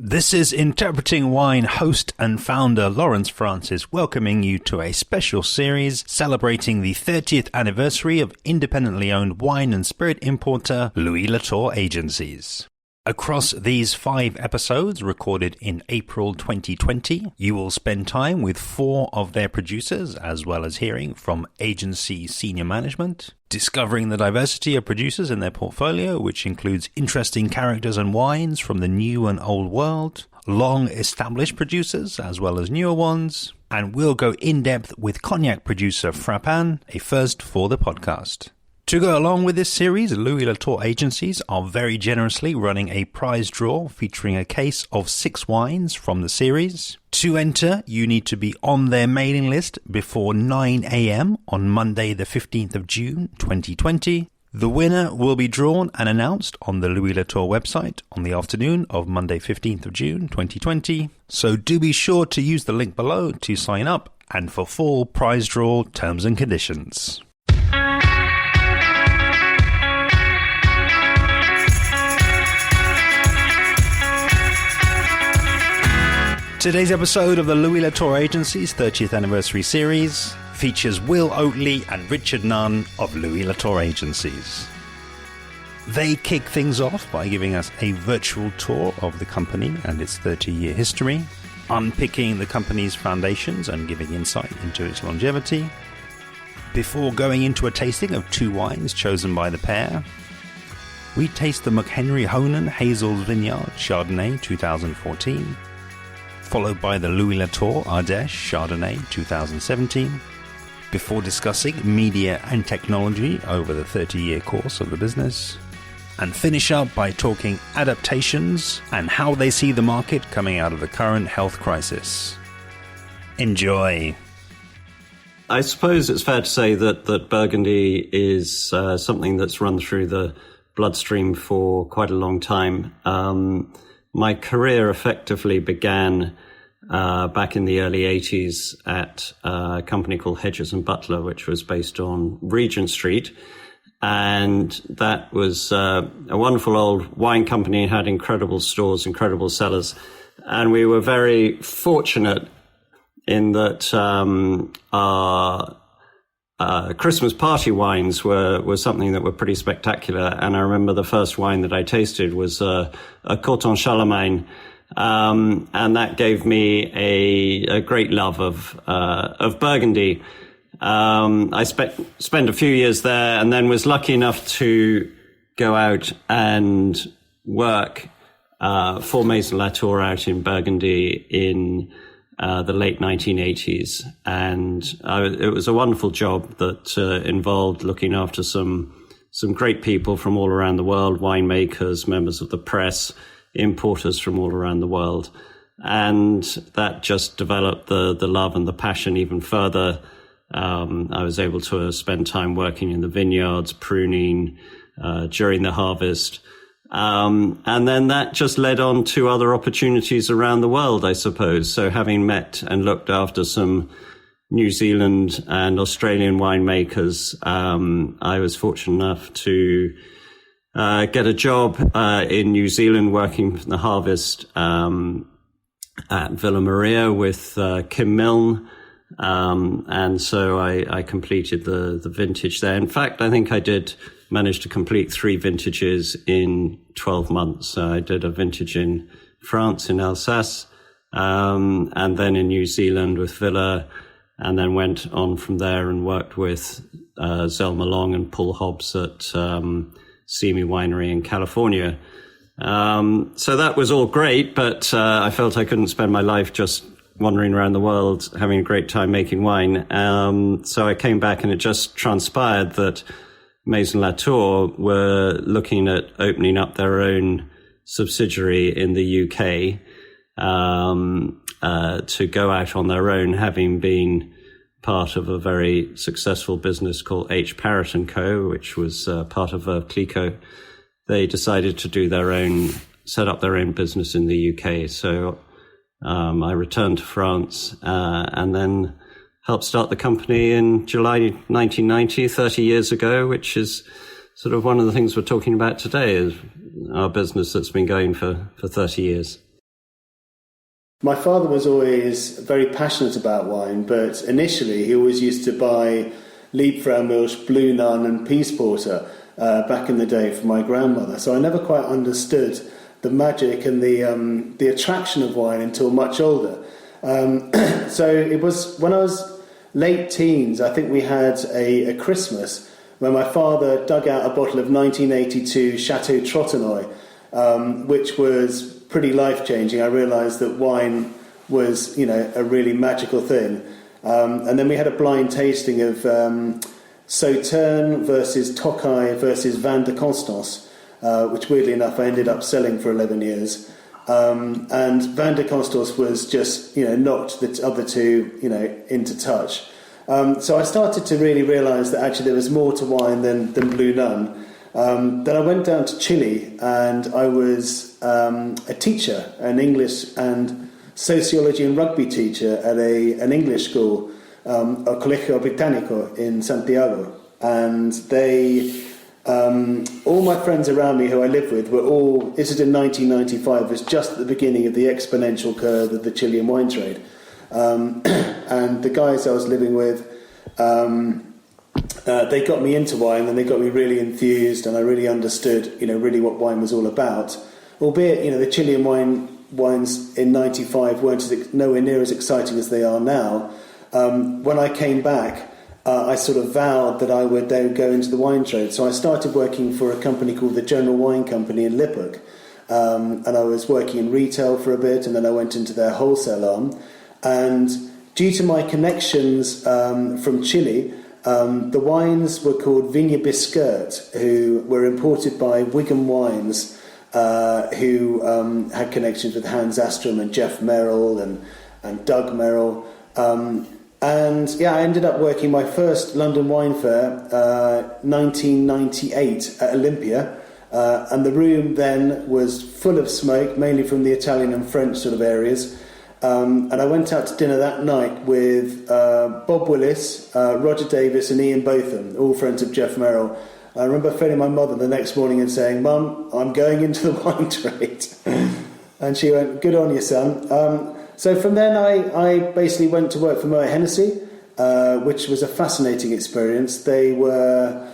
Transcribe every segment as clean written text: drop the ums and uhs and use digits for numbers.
This is Interpreting Wine host and founder Lawrence Francis welcoming you to a special series celebrating the 30th anniversary of independently owned wine and spirit importer Latour Agencies. Across these 5 episodes recorded in April 2020, you will spend time with 4 of their producers as well as hearing from agency senior management, discovering the diversity of producers in their portfolio, which includes interesting characters and wines from the new and old world, long-established producers as well as newer ones, and we'll go in-depth with cognac producer Frappan, a first for the podcast. To go along with this series, Latour Agencies are very generously running a prize draw featuring a case of 6 wines from the series. To enter, you need to be on their mailing list before 9 a.m. on Monday the 15th of June 2020. The winner will be drawn and announced on the Latour website on the afternoon of Monday 15th of June 2020. So do be sure to use the link below to sign up and for full prize draw terms and conditions. Today's episode of the Latour Agencies 30th Anniversary Series features Will Oatley and Richard Nunn of Latour Agencies. They kick things off by giving us a virtual tour of the company and its 30-year history, unpicking the company's foundations and giving insight into its longevity. Before going into a tasting of 2 wines chosen by the pair, we taste the McHenry Hohnen Hazel's Vineyard Chardonnay 2014, followed by the Latour Ardèche Chardonnay 2017, before discussing media and technology over the 30-year course of the business, and finish up by talking adaptations and how they see the market coming out of the current health crisis. Enjoy! I suppose it's fair to say that Burgundy is something that's run through the bloodstream for quite a long time. My career effectively began back in the early 80s at a company called Hedges and Butler, which was based on Regent Street. And that was a wonderful old wine company, had incredible stores, incredible cellars. And we were very fortunate in that our Christmas party wines were something that were pretty spectacular. And I remember the first wine that I tasted was a Coton Charlemagne. And that gave me a great love of Burgundy. I spent a few years there and then was lucky enough to go out and work for Maison Latour out in Burgundy in the late 1980s. And it was a wonderful job that involved looking after some great people from all around the world, winemakers, members of the press, importers from all around the world. And that just developed the love and the passion even further. I was able to spend time working in the vineyards, pruning during the harvest. And then that just led on to other opportunities around the world, I suppose. So having met and looked after some New Zealand and Australian winemakers, I was fortunate enough to get a job in New Zealand working the harvest at Villa Maria with Kim Milne. And so I completed the vintage there. In fact, I think I did manage to complete 3 vintages in 12 months. I did a vintage in France, in Alsace, and then in New Zealand with Villa, and then went on from there and worked with Zelma Long and Paul Hobbs at Simi Winery in California. So that was all great, but I felt I couldn't spend my life just wandering around the world having a great time making wine. So I came back and it just transpired that Maison Latour were looking at opening up their own subsidiary in the UK to go out on their own, having been part of a very successful business called H. Parrott & Co., which was part of Clicquot. They decided to do set up their own business in the UK. So I returned to France and then helped start the company in July 1990, 30 years ago, which is sort of one of the things we're talking about today, is our business that's been going for 30 years. My father was always very passionate about wine, but initially he always used to buy Liebfraumilch, Blue Nun and Peace Porter back in the day for my grandmother. So I never quite understood the magic and the attraction of wine until much older. So it was when I was late teens, I think we had a Christmas when my father dug out a bottle of 1982 Chateau Chardonnay, which was pretty life-changing. I realised that wine was, a really magical thing. And then we had a blind tasting of Sauterne versus Tokay versus Vin de Constance, which weirdly enough I ended up selling for 11 years. And Vin de Constance was just, knocked the other two, into touch. So I started to really realise that actually there was more to wine than Blue Nun. Then I went down to Chile and I was a teacher, an English and sociology and rugby teacher at an English school, a Colegio Británico in Santiago. And they, all my friends around me who I lived with were all, this is in 1995, was just at the beginning of the exponential curve of the Chilean wine trade. And the guys I was living with, they got me into wine and they got me really enthused and I really understood, really what wine was all about. Albeit, the Chilean wines in 95 weren't nowhere near as exciting as they are now. When I came back, I sort of vowed that I would then go into the wine trade. So I started working for a company called the General Wine Company in Lippic. And I was working in retail for a bit and then I went into their wholesale arm. And due to my connections from Chile, the wines were called Viña Biscurt, who were imported by Wigan Wines, who had connections with Hans Astrom and Jeff Merrill and Doug Merrill. I ended up working my first London Wine Fair, 1998 at Olympia. And the room then was full of smoke, mainly from the Italian and French sort of areas. And I went out to dinner that night with Bob Willis, Roger Davis and Ian Botham, all friends of Jeff Merrill. I remember phoning my mother the next morning and saying, "Mum, I'm going into the wine trade." And she went, "Good on you, son." So from then I basically went to work for Moet Hennessy, which was a fascinating experience. They were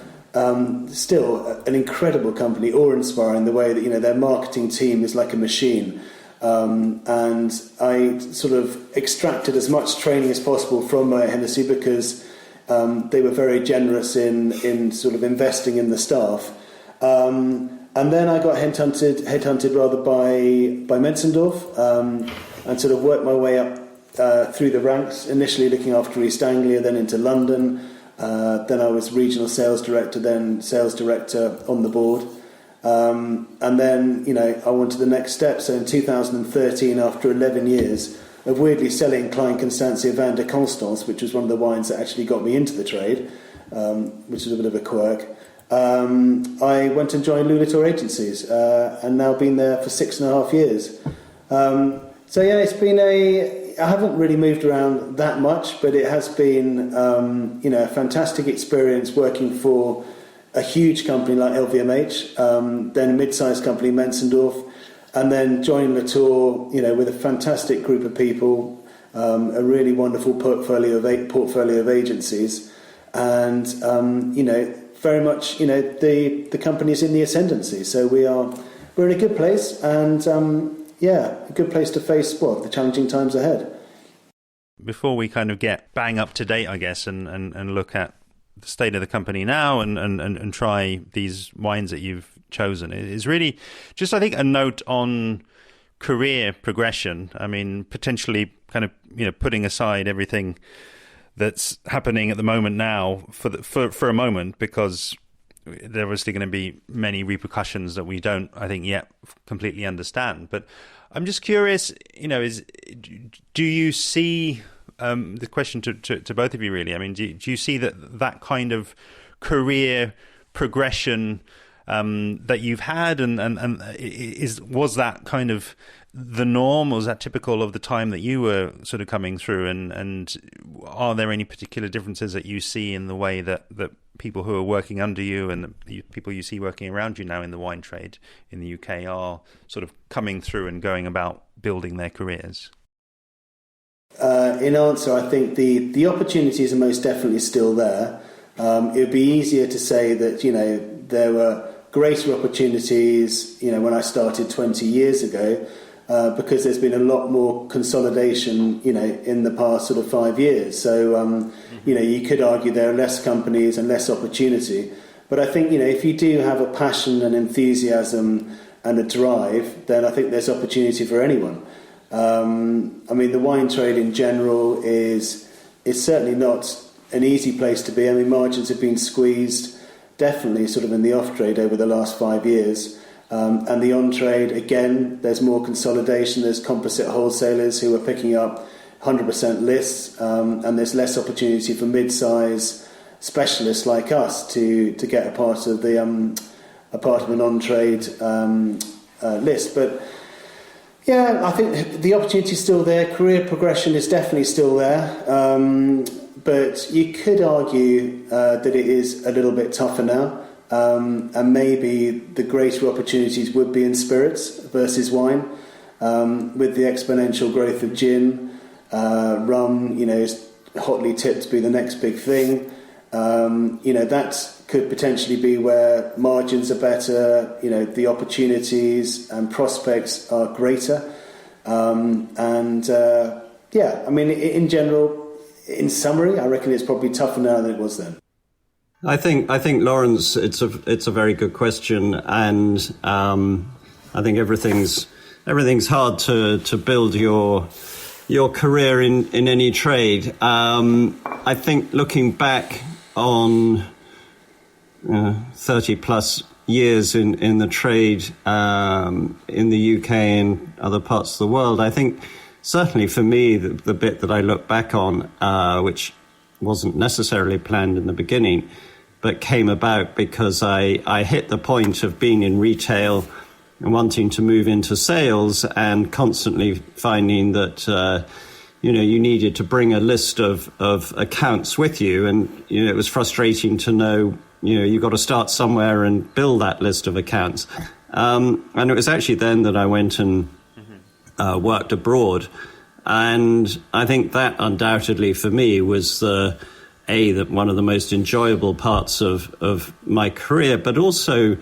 still an incredible company, awe-inspiring, the way that their marketing team is like a machine. And I sort of extracted as much training as possible from Moet Hennessy because they were very generous in sort of investing in the staff. And then I got headhunted rather by Menzendorf, and sort of worked my way up through the ranks, initially looking after East Anglia, then into London. Then I was regional sales director, then sales director on the board. And then, I wanted the next step. So in 2013, after 11 years of weirdly selling Klein Constantia Vin de Constance, which was one of the wines that actually got me into the trade, which is a bit of a quirk, I went and joined Latour Agencies, and now been there for 6.5 years. It's been I haven't really moved around that much, but it has been, a fantastic experience working for a huge company like LVMH, then a mid-sized company, Menzendorf, and then joining Latour, with a fantastic group of people, a really wonderful portfolio of agencies, and very much, the company's in the ascendancy. So we're in a good place, and a good place to face the challenging times ahead. Before we kind of get bang up to date, I guess, and look at the state of the company now and try these wines that you've chosen, is really just, I think, a note on career progression. I mean, potentially kind of, putting aside everything that's happening at the moment now for a moment, because there are obviously going to be many repercussions that we don't, I think, yet completely understand. But I'm just curious, do you see the question to both of you, really? I mean, do you see that kind of career progression that you've had, and was that kind of the norm, or was that typical of the time that you were sort of coming through? And are there any particular differences that you see in the way that people who are working under you and the people you see working around you now in the wine trade in the UK are sort of coming through and going about building their careers? In answer, I think the opportunities are most definitely still there. It would be easier to say that, there were greater opportunities, when I started 20 years ago, because there's been a lot more consolidation, in the past sort of 5 years. So, you could argue there are less companies and less opportunity. But I think, if you do have a passion and enthusiasm and a drive, then I think there's opportunity for anyone. The wine trade in general is certainly not an easy place to be. Margins have been squeezed, definitely sort of in the off-trade over the last 5 years. And the on-trade, again, there's more consolidation. There's composite wholesalers who are picking up 100% lists, and there's less opportunity for mid-size specialists like us to get a part of an on-trade list. But yeah, I think the opportunity is still there. Career progression is definitely still there. But you could argue that it is a little bit tougher now. And maybe the greater opportunities would be in spirits versus wine. With the exponential growth of gin, rum, is hotly tipped to be the next big thing. That could potentially be where margins are better, the opportunities and prospects are greater. In general, in summary, I reckon it's probably tougher now than it was then. I think Lawrence, it's a very good question, and I think everything's hard to build your career in any trade. I think looking back on 30 plus years in the trade in the UK and other parts of the world, I think certainly for me the bit that I look back on, which wasn't necessarily planned in the beginning, but came about because I hit the point of being in retail and wanting to move into sales and constantly finding that, you needed to bring a list of accounts with you. And, it was frustrating to know, you've got to start somewhere and build that list of accounts. And it was actually then that I went and worked abroad. And I think that undoubtedly for me was that one of the most enjoyable parts of my career, but also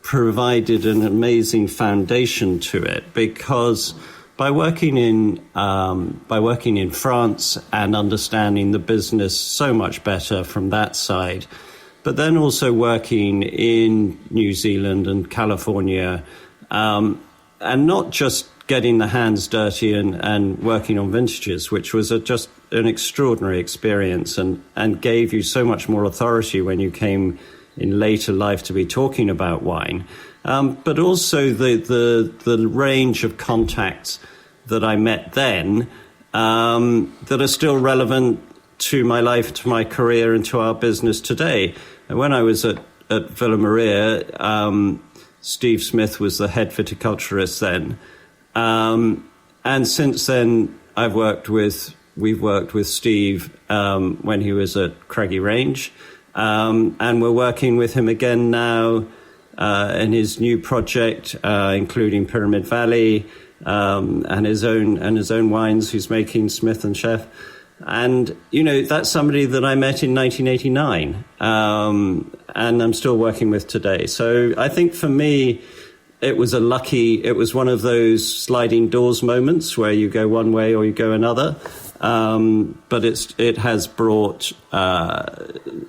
provided an amazing foundation to it, because by working in France and understanding the business so much better from that side, but then also working in New Zealand and California, and not just getting the hands dirty and working on vintages, which was just an extraordinary experience and gave you so much more authority when you came in later life to be talking about wine. But also the range of contacts that I met then that are still relevant to my life, to my career, and to our business today. And when I was at Villa Maria, Steve Smith was the head viticulturist then. And since then, we've worked with Steve when he was at Craggy Range, and we're working with him again now in his new project, including Pyramid Valley and his own wines. He's making Smith and Chef, and that's somebody that I met in 1989, and I'm still working with today. So I think for me, it was one of those sliding doors moments where you go one way or you go another. But it has brought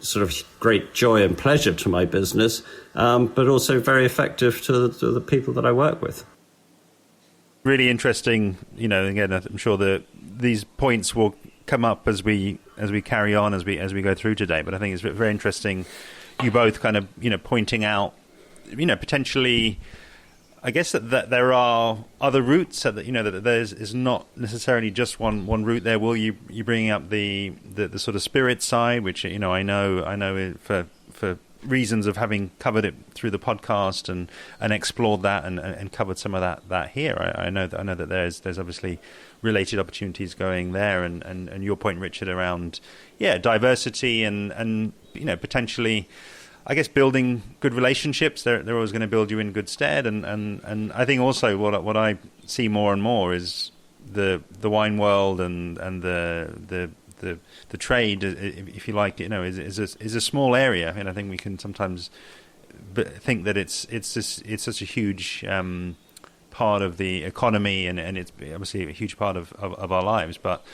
sort of great joy and pleasure to my business, but also very effective to the people that I work with. Really interesting. Again, I'm sure that these points will come up as we carry on, as we go through today. But I think it's very interesting. You both kind of pointing out, potentially, I guess that there are other routes, that that there's is not necessarily just one route there. Will you bringing up the sort of spirit side, which I know for reasons of having covered it through the podcast and explored that and covered some of that here. I know that there's obviously related opportunities going there, and your point, Richard, around diversity and potentially, I guess, building good relationships. They're always going to build you in good stead, and I think also what I see more and more is the wine world and the trade, if you like, is a small area, and I think we can sometimes think that it's such a huge part of the economy, and it's obviously a huge part of our lives, but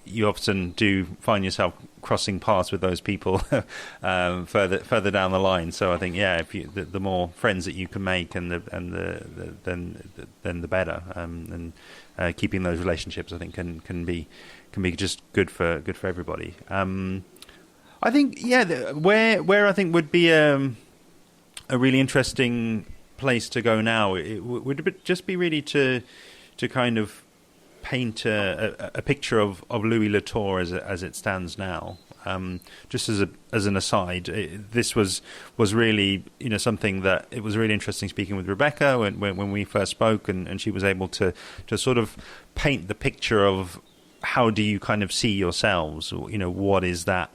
you often do find yourself crossing paths with those people further down the line. So I think, if the more friends that you can make, then the better. And keeping those relationships, I think, can be just good for everybody. I think, where I think would be a really interesting place to go now, it would just be really to kind of paint a picture of Louis Latour as it stands now. Just as an aside, this was really something that it was really interesting speaking with Rebecca when we first spoke, and she was able to sort of paint the picture of how do you kind of see yourselves, what is that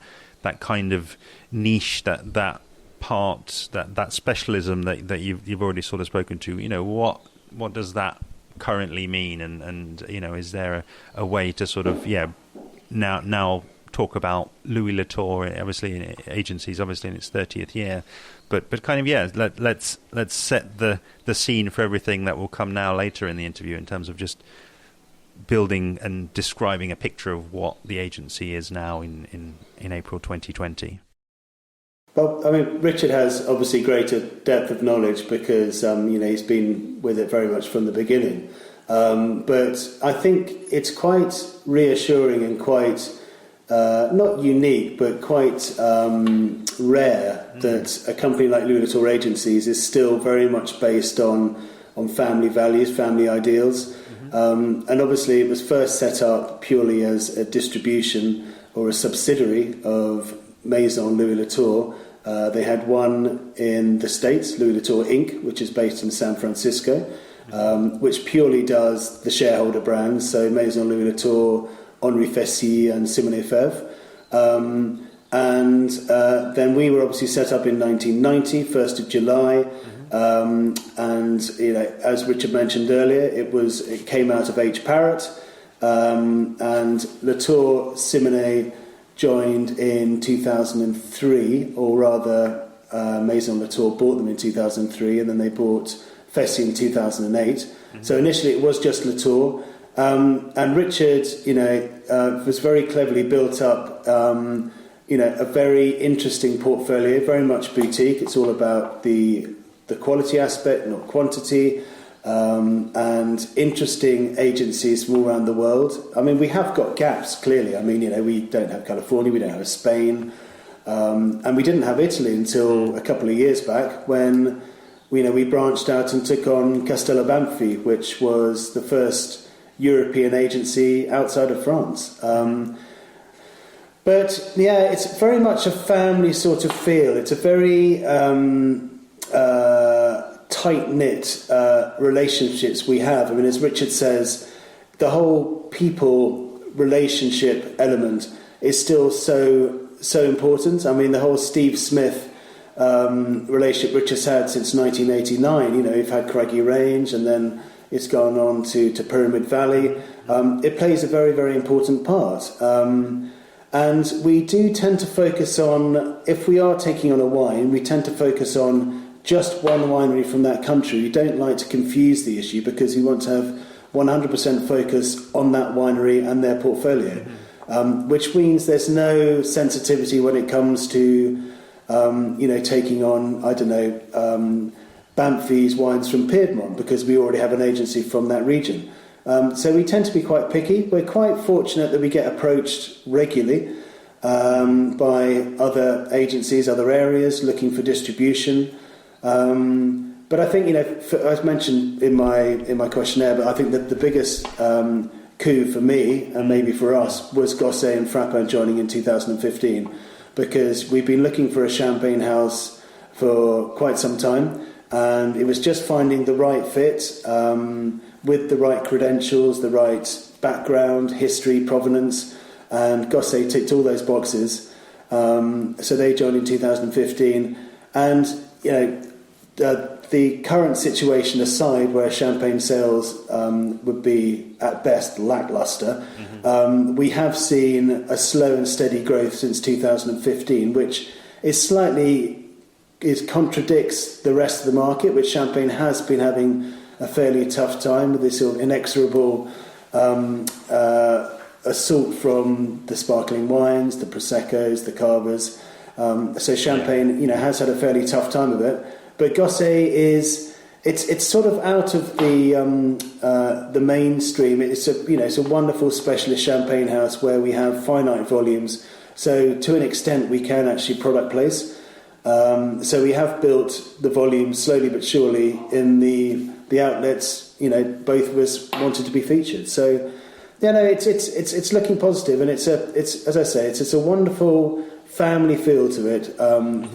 kind of niche, that part, that specialism that you've already sort of spoken to. What does that currently mean, and is there a way to sort of now talk about Louis Latour, obviously in agencies, obviously in its 30th year, but kind of let's set the scene for everything that will come now later in the interview in terms of just building and describing a picture of what the agency is now in April 2020. Well, I mean, Richard has obviously greater depth of knowledge because, he's been with it very much from the beginning. But I think it's quite reassuring and quite, not unique, but quite rare that a company like Latour Agencies is still very much based on family values, family ideals. And obviously it was first set up purely as a distribution or a subsidiary of Maison Louis Latour. They had one in the States, Louis Latour Inc., which is based in San Francisco, which purely does the shareholder brands, so Maison Louis Latour, Henri Fessy and Simone Fevre. And then we were obviously set up in 1990, 1st of July. And as Richard mentioned earlier, it came out of H. Parrott, and Latour Simone joined in 2003, or rather Maison Latour bought them in 2003, and then they bought Fessy in 2008. So initially it was just Latour, and Richard was very cleverly built up a very interesting portfolio, very much boutique. It's all about the quality aspect, not quantity, and interesting agencies from all around the world. I mean, we have got gaps, clearly. I mean, we don't have California, we don't have Spain, and we didn't have Italy until a couple of years back when, we branched out and took on Castello Banfi, which was the first European agency outside of France. But, it's very much a family sort of feel. It's a very tight-knit relationships we have. I mean, as Richard says, the whole people relationship element is still so important. I mean, the whole Steve Smith relationship Richard's had since 1989. You've had Craggy Range, and then it's gone on to Pyramid Valley. It plays a very, very important part. And we do tend to focus on, if we are taking on a wine, we tend to focus on just one winery from that country. We don't like to confuse the issue because we want to have 100% focus on that winery and their portfolio, which means there's no sensitivity when it comes to, taking on, Banfi's wines from Piedmont because we already have an agency from that region. So we tend to be quite picky. We're quite fortunate that we get approached regularly by other agencies, other areas looking for distribution. But I think, as mentioned in my questionnaire, but I think that the biggest coup for me, and maybe for us, was Gosset and Frappin joining in 2015, because we've been looking for a champagne house for quite some time, and it was just finding the right fit with the right credentials, the right background, history, provenance, and Gosset ticked all those boxes. So they joined in 2015, and the current situation aside, where champagne sales would be at best lackluster, we have seen a slow and steady growth since 2015, which contradicts the rest of the market, which champagne has been having a fairly tough time with this sort of inexorable assault from the sparkling wines, the Proseccos, the Cavas. So champagne, has had a fairly tough time of it. But Gosset it's sort of out of the mainstream. It's a wonderful specialist champagne house where we have finite volumes. So to an extent, we can actually product place. So we have built the volume slowly but surely in the outlets. Both of us wanted to be featured. So it's looking positive, and it's as I say, it's a wonderful family feel to it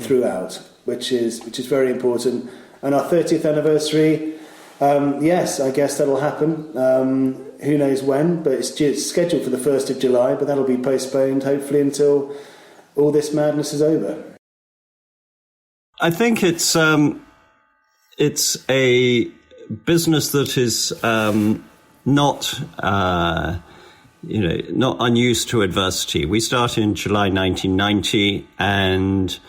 throughout, which is very important. And our 30th anniversary, yes, I guess that'll happen. Who knows when, but it's scheduled for the 1st of July, but that'll be postponed hopefully until all this madness is over. I think it's a business that is not unused to adversity. We started in July 1990 and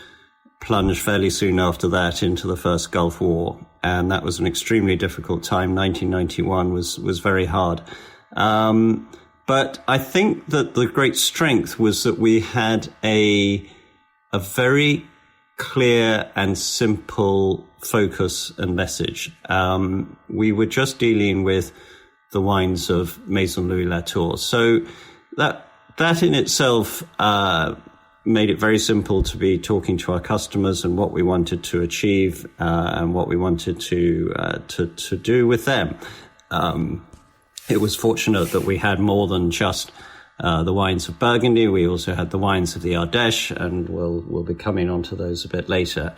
plunged fairly soon after that into the first Gulf War, and that was an extremely difficult time. 1991 was very hard. But I think that the great strength was that we had a very clear and simple focus and message. We were just dealing with the wines of Maison Louis Latour. So that in itself made it very simple to be talking to our customers and what we wanted to achieve and what we wanted to do with them. It was fortunate that we had more than just the wines of Burgundy. We also had the wines of the Ardèche, and we'll be coming onto those a bit later.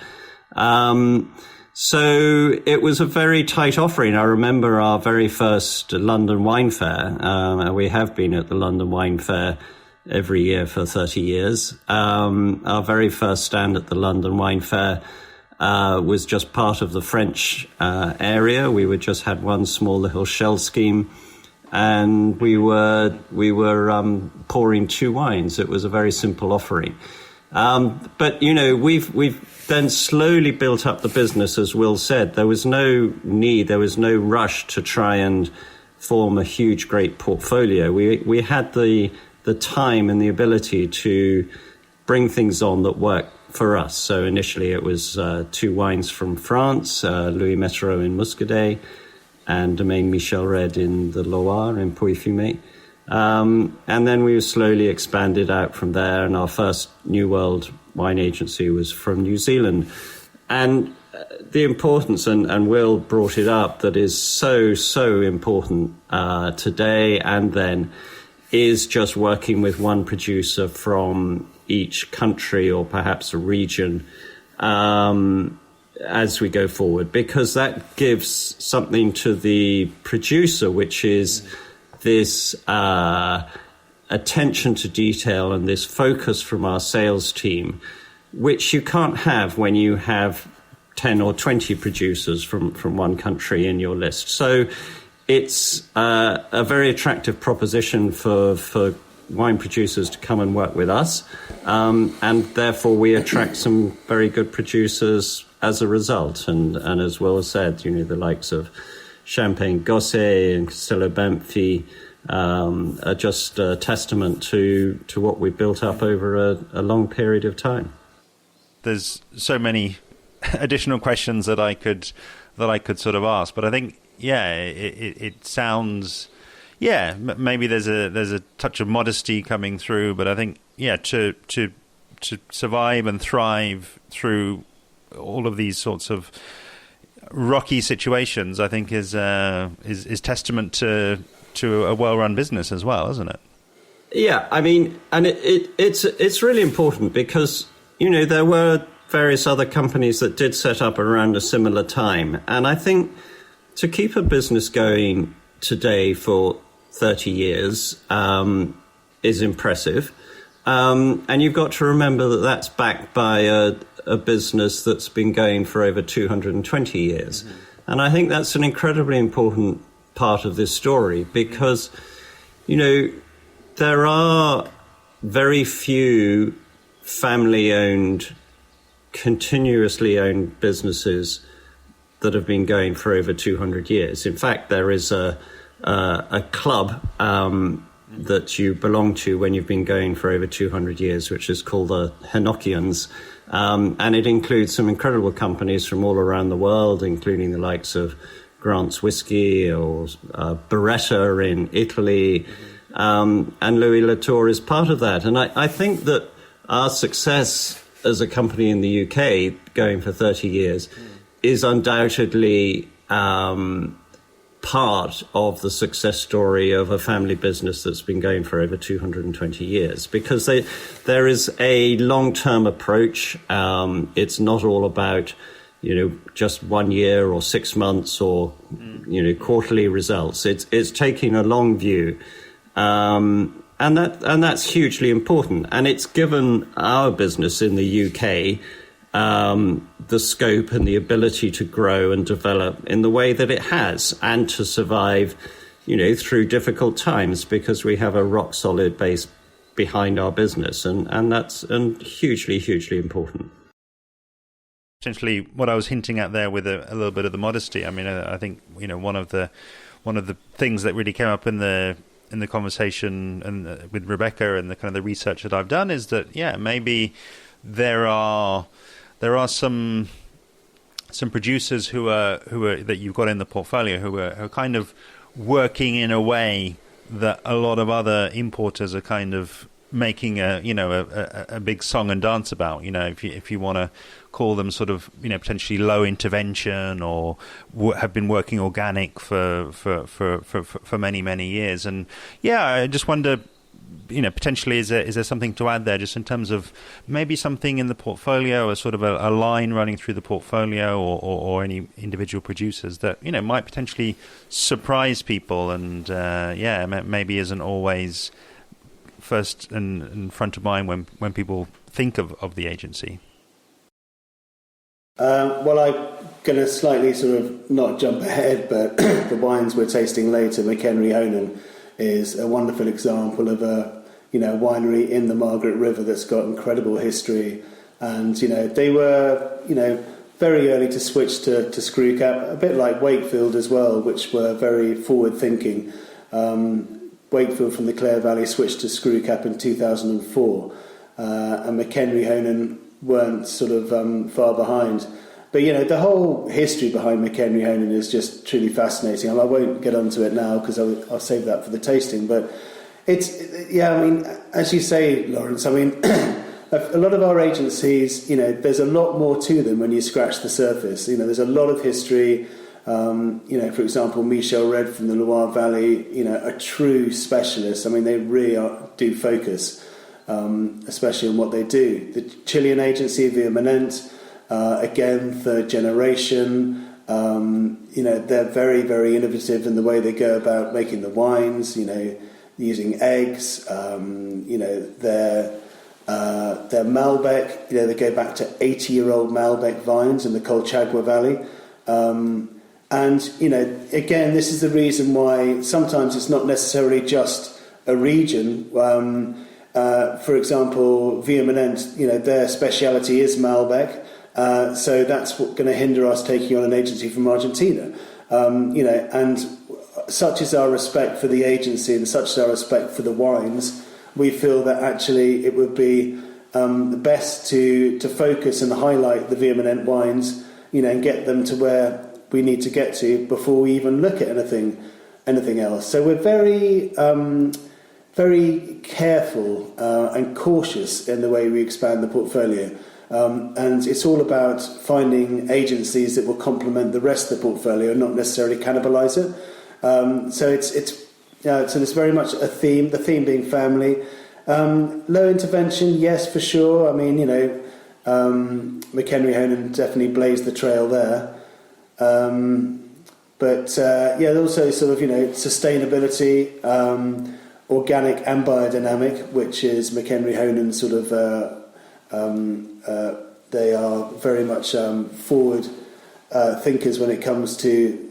So it was a very tight offering. I remember our very first London Wine Fair. We have been at the London Wine Fair every year for 30 years. Our very first stand at the London Wine Fair was just part of the French area. We just had one small little shell scheme, and we were pouring 2 wines. It was a very simple offering. But we've then slowly built up the business, as Will said. There was no need, there was no rush to try and form a huge, great portfolio. We had the time and the ability to bring things on that worked for us. So initially it was 2 wines from France, Louis Méttereau in Muscadet and Domaine Michel Red in the Loire in Pouilly-Fumé. And then we slowly expanded out from there, and our first New World wine agency was from New Zealand. And the importance, and Will brought it up, that is so important today and then, is just working with one producer from each country or perhaps a region as we go forward, because that gives something to the producer, which is this attention to detail and this focus from our sales team, which you can't have when you have 10 or 20 producers from one country in your list. So it's a very attractive proposition for wine producers to come and work with us. And therefore we attract some very good producers as a result. And as Will said, the likes of Champagne Gosset and Castello Banfi are just a testament to what we've built up over a long period of time. There's so many additional questions that I could sort of ask, but I think, it sounds, maybe there's a touch of modesty coming through, but I think, to survive and thrive through all of these sorts of rocky situations, I think is testament to a well-run business as well, isn't it? Yeah, I mean, and it's really important because, there were various other companies that did set up around a similar time. And I think to keep a business going today for 30 years is impressive. And you've got to remember that that's backed by a business that's been going for over 220 years. Mm-hmm. And I think that's an incredibly important part of this story because, you know, there are very few family-owned, continuously owned businesses that have been going for over 200 years. In fact, there is a club that you belong to when you've been going for over 200 years, which is called the Hohnen. And it includes some incredible companies from all around the world, including the likes of Grant's Whiskey or Beretta in Italy. And Louis Latour is part of that. And I think that our success as a company in the UK, going for 30 years, is undoubtedly part of the success story of a family business that's been going for over 220 years, because there is a long-term approach. It's not all about, you know, just 1 year or 6 months or, you know, quarterly results. It's taking a long view. And that's hugely important. And it's given our business in the UK the scope and the ability to grow and develop in the way that it has, and to survive, you know, through difficult times, because we have a rock solid base behind our business, and that's hugely, hugely important. Essentially, what I was hinting at there with a little bit of the modesty. I mean, I think, you know, one of the things that really came up in the conversation and with Rebecca and the kind of the research that I've done is that, yeah, maybe there are some producers who are that you've got in the portfolio who are kind of working in a way that a lot of other importers are kind of making a big song and dance about. You know, if you want to call them sort of, you know, potentially low intervention, or have been working organic for many years. And yeah, I just wonder, you know, potentially is there something to add there, just in terms of maybe something in the portfolio, or sort of a line running through the portfolio, or any individual producers that, you know, might potentially surprise people, and maybe isn't always first and front of mind when people think of the agency. Well, I'm going to slightly sort of not jump ahead, but the wines we're tasting later, McHenry Hohnen, is a wonderful example of a, you know, winery in the Margaret River that's got incredible history. And, you know, they were, you know, very early to switch to screw cap, a bit like Wakefield as well, which were very forward thinking. Wakefield from the Clare Valley switched to screw cap in 2004, and McHenry Hohnen weren't sort of far behind. But, you know, the whole history behind McHenry Hohnen is just truly fascinating. I won't get onto it now because I'll save that for the tasting. But I mean, as you say, Lawrence, I mean, a lot of our agencies, you know, there's a lot more to them when you scratch the surface. You know, there's a lot of history. You know, for example, Michel Red from the Loire Valley, you know, a true specialist. I mean, they really do focus, especially on what they do. The Chilean agency, Vineyard, again, third generation. You know, they're very, very innovative in the way they go about making the wines, you know, using eggs. You know, their Malbec, you know, they go back to 80-year-old Malbec vines in the Colchagua Valley. And, you know, again, this is the reason why sometimes it's not necessarily just a region. For example, Vineyard, you know, their speciality is Malbec. So that's going to hinder us taking on an agency from Argentina. You know, and such is our respect for the agency and such is our respect for the wines, we feel that actually it would be best to focus and highlight the Vineyard wines, you know, and get them to where we need to get to before we even look at anything else. So we're very very careful and cautious in the way we expand the portfolio. And it's all about finding agencies that will complement the rest of the portfolio, not necessarily cannibalise it. So it's very much a theme. The theme being family, low intervention, yes, for sure. I mean, you know, McHenry Hohnen definitely blazed the trail there. But also sort of, you know, sustainability. organic and biodynamic, which is McHenry Hohnen sort of. They are very much forward thinkers when it comes to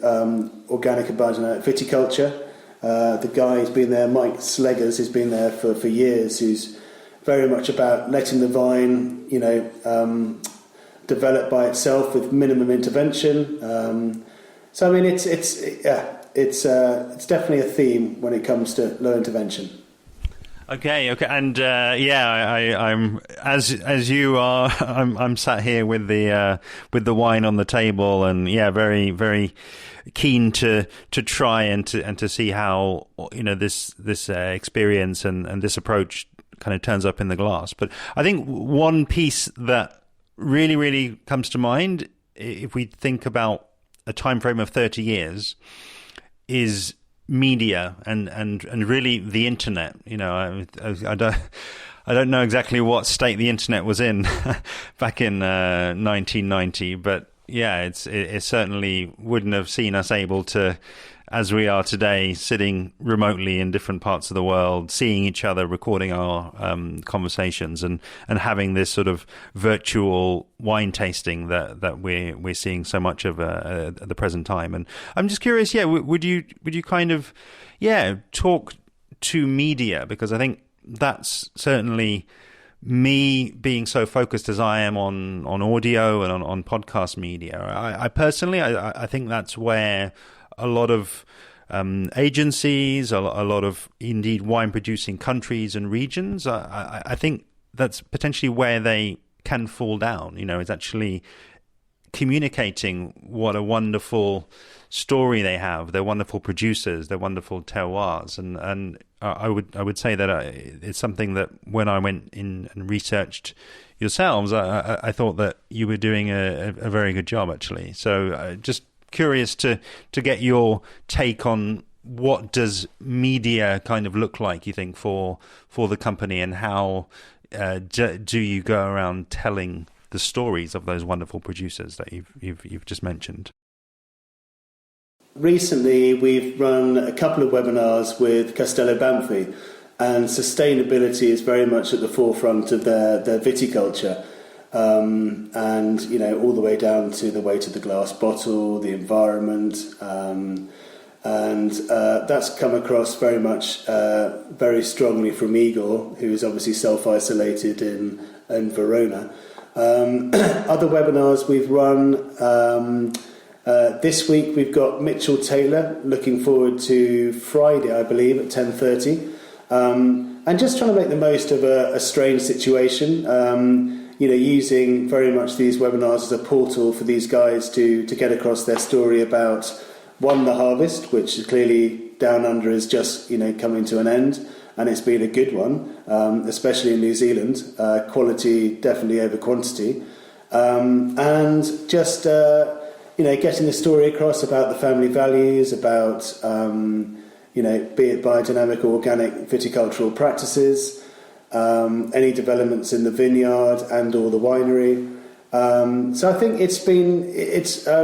organic and biodynamic viticulture. The guy who's been there, Mike Sleggers, who's been there for years, who's very much about letting the vine, develop by itself with minimum intervention. So I mean, it's definitely a theme when it comes to low intervention. Okay, and I'm as you are. I'm sat here with the wine on the table, and very very keen to try and to see how this experience and this approach kind of turns up in the glass. But I think one piece that really comes to mind, if we think about a time frame of 30 years, is media and really the internet. I don't know exactly what state the internet was in back in 1990, but it certainly wouldn't have seen us able to, as we are today, sitting remotely in different parts of the world, seeing each other, recording our conversations, and having this sort of virtual wine tasting that we're seeing so much of at the present time. And I'm just curious, would you kind of talk to media, because I think that's certainly me being so focused as I am on audio and on podcast media. I personally think that's where a lot of agencies, a lot of indeed wine producing countries and regions, I think that's potentially where they can fall down. It's actually communicating what a wonderful story they have. They're wonderful producers. They're wonderful terroirs, and I would say that it's something that when I went in and researched yourselves, I thought that you were doing a very good job, actually. So just curious to get your take on what does media kind of look like, you think, for the company, and how do you go around telling the stories of those wonderful producers that you've just mentioned? Recently, we've run a couple of webinars with Castello Banfi, and sustainability is very much at the forefront of their viticulture. And all the way down to the weight of the glass bottle, the environment, and that's come across very much very strongly from Igor, who is obviously self-isolated in Verona. Other webinars we've run this week, we've got Mitchell Taylor. Looking forward to Friday, I believe, at 10:30, and just trying to make the most of a strange situation. Using very much these webinars as a portal for these guys to get across their story about, one, the harvest, which is clearly down under is just coming to an end, and it's been a good one, especially in New Zealand. Quality definitely over quantity, and just getting the story across about the family values, about be it biodynamic or organic viticultural practices. Any developments in the vineyard and or the winery. So I think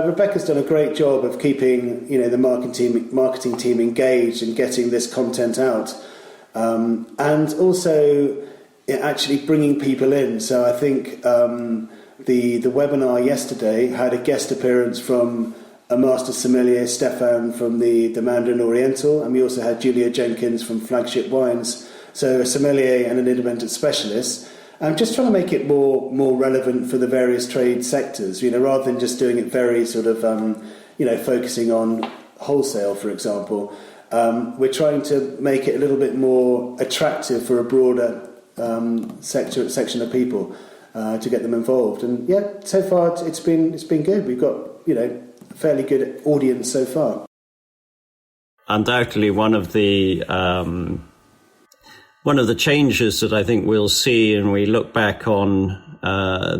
Rebecca's done a great job of keeping the marketing team engaged and getting this content out, and also actually bringing people in. So I think the webinar yesterday had a guest appearance from a master sommelier, Stefan, from the Mandarin Oriental, and we also had Julia Jenkins from Flagship Wines. So a sommelier and an independent specialist. I'm just trying to make it more relevant for the various trade sectors, rather than just doing it very sort of, focusing on wholesale, for example. We're trying to make it a little bit more attractive for a broader section of people to get them involved. And so far it's been good. We've got a fairly good audience so far. Undoubtedly, one of the changes that I think we'll see, and we look back on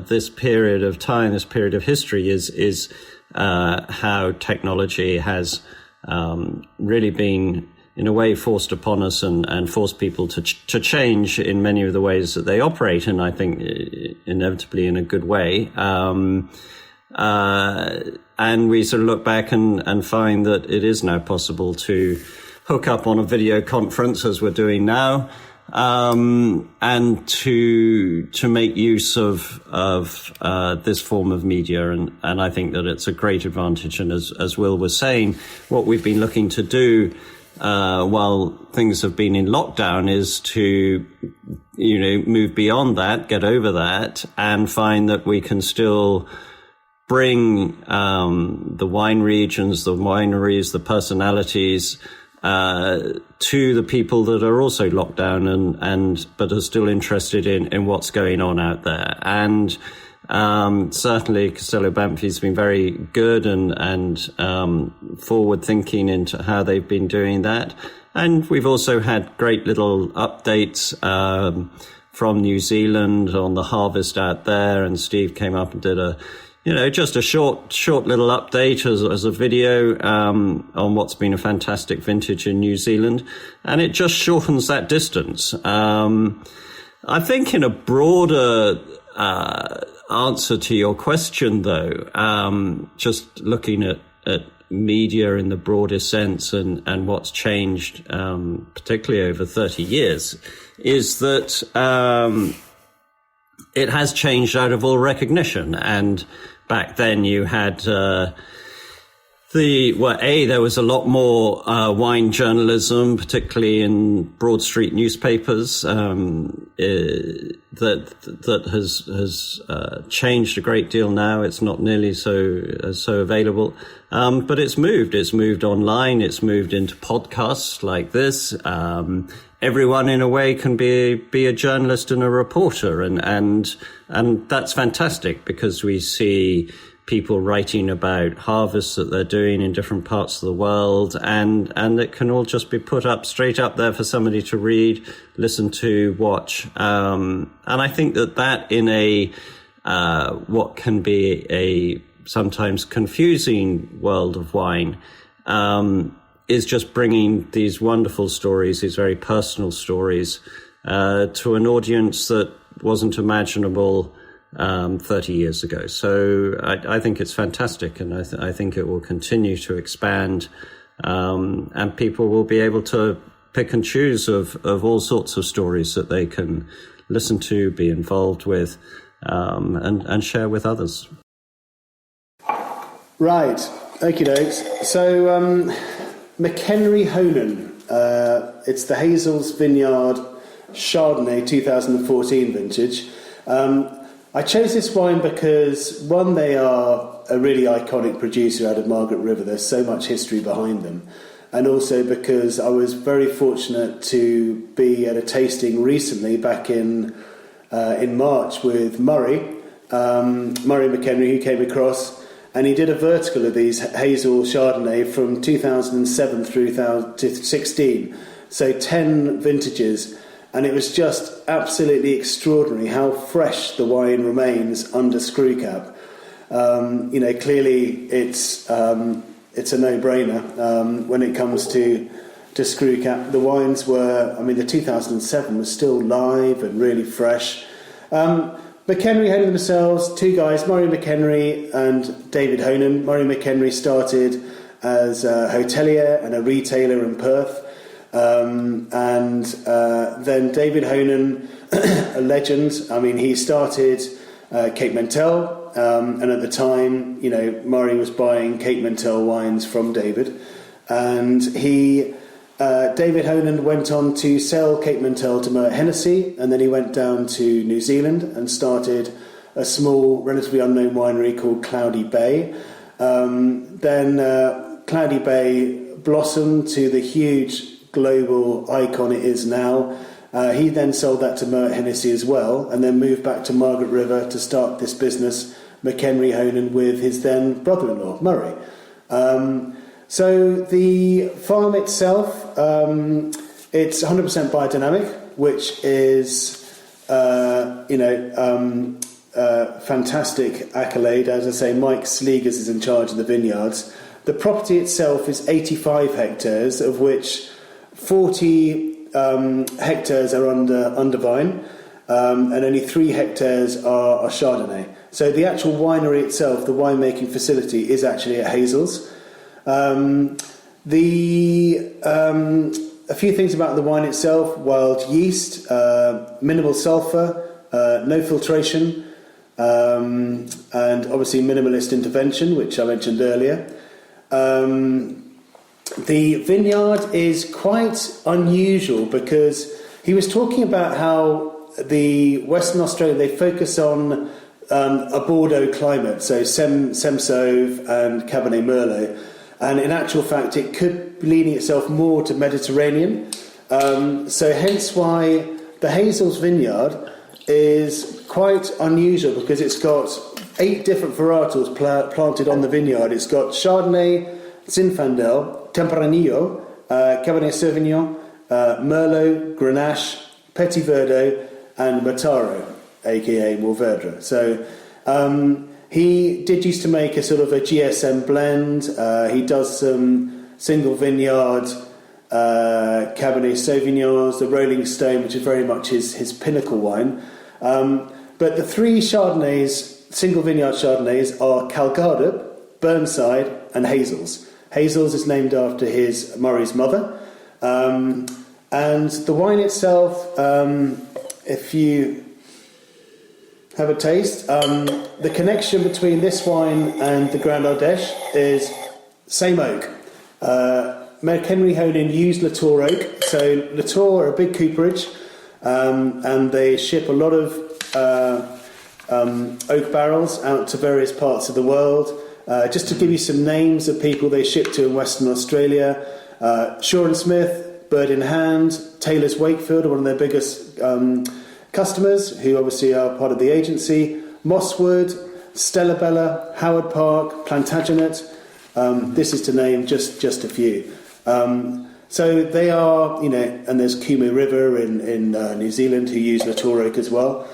this period of time, this period of history, is how technology has really been, in a way, forced upon us and forced people to change in many of the ways that they operate, and I think inevitably in a good way. And we sort of look back and find that it is now possible to hook up on a video conference, as we're doing now, and to make use of this form of media, and I think that it's a great advantage. And as Will was saying, what we've been looking to do while things have been in lockdown is to move beyond that, get over that, and find that we can still bring the wine regions, the wineries, the personalities to the people that are also locked down and but are still interested in what's going on out there. And certainly Castello Banfi's been very good and forward thinking into how they've been doing that. And we've also had great little updates from New Zealand on the harvest out there, and Steve came up and did just a short little update as a video on what's been a fantastic vintage in New Zealand, and it just shortens that distance. I think in a broader answer to your question, though, just looking at media in the broadest sense and what's changed, particularly over 30 years, is that it has changed out of all recognition. And back then you had there was a lot more wine journalism, particularly in Broad Street newspapers, that has changed a great deal now. It's not nearly so available, but it's moved. It's moved online. It's moved into podcasts like this. Everyone, in a way, can be a journalist and a reporter, and that's fantastic, because we see people writing about harvests that they're doing in different parts of the world, and it can all just be put up straight up there for somebody to read, listen to, watch. And I think that in a what can be a sometimes confusing world of wine, is just bringing these wonderful stories, these very personal stories, to an audience that wasn't imaginable 30 years ago. So I think it's fantastic, and I think it will continue to expand, and people will be able to pick and choose of all sorts of stories that they can listen to, be involved with, and share with others. Right, okie dokes. So McHenry Hohnen, it's the Hazel's Vineyard Chardonnay 2014 vintage. I chose this wine because, one, they are a really iconic producer out of Margaret River. There's so much history behind them. And also because I was very fortunate to be at a tasting recently back in March with Murray McHenry, who came across, and he did a vertical of these Hazel Chardonnay from 2007 through 2016. So 10 vintages. And it was just absolutely extraordinary how fresh the wine remains under screw cap. Clearly it's a no-brainer when it comes to screw cap. The wines were, the 2007 was still live and really fresh. McHenry Hohnen themselves, two guys, Murray McHenry and David Hohnen. Murray McHenry started as a hotelier and a retailer in Perth. And then David Hohnen, a legend. He started Cape Mentel, and at the time, Murray was buying Cape Mentel wines from David, and David Hohnen went on to sell Cape Mentel to McHenry, and then he went down to New Zealand and started a small, relatively unknown winery called Cloudy Bay. Then Cloudy Bay blossomed to the huge global icon it is now. He then sold that to McHenry as well, and then moved back to Margaret River to start this business, McHenry Hohnen, with his then brother-in-law, Murray. So the farm itself, it's 100% biodynamic, which is, fantastic accolade. As I say, Mike Sleegers is in charge of the vineyards. The property itself is 85 hectares, of which 40 hectares are under vine, and only 3 hectares are Chardonnay. So the actual winery itself, the winemaking facility, is actually at Hazel's. A few things about the wine itself: wild yeast, minimal sulfur, no filtration, and obviously minimalist intervention, which I mentioned earlier. The vineyard is quite unusual because he was talking about how the Western Australia, they focus on a Bordeaux climate, so Semsauve and Cabernet Merlot, and in actual fact it could be leaning itself more to Mediterranean, so hence why the Hazel's vineyard is quite unusual, because it's got 8 different varietals planted on the vineyard. It's got Chardonnay, Zinfandel, Tempranillo, Cabernet Sauvignon, Merlot, Grenache, Petit Verdot, and Mataro, aka Mourvèdre. So he did used to make a sort of a GSM blend. He does some single vineyard Cabernet Sauvignons, the Rolling Stone, which is very much his pinnacle wine. But the 3 Chardonnays, single vineyard Chardonnays, are Calgardop, Burnside, and Hazel's. Hazel's is named after his Murray's mother. And the wine itself, if you have a taste, the connection between this wine and the Grand Ardèche is same oak. McHenry Hohnen used Latour oak. So Latour are a big cooperage, and they ship a lot of oak barrels out to various parts of the world. Just to give you some names of people they ship to in Western Australia: Shaw and Smith, Bird in Hand, Taylor's Wakefield are one of their biggest customers, who obviously are part of the agency. Mosswood, Stella Bella, Howard Park, Plantagenet. This is to name just a few. So they are, and there's Kumu River in New Zealand, who use Latour oak as well.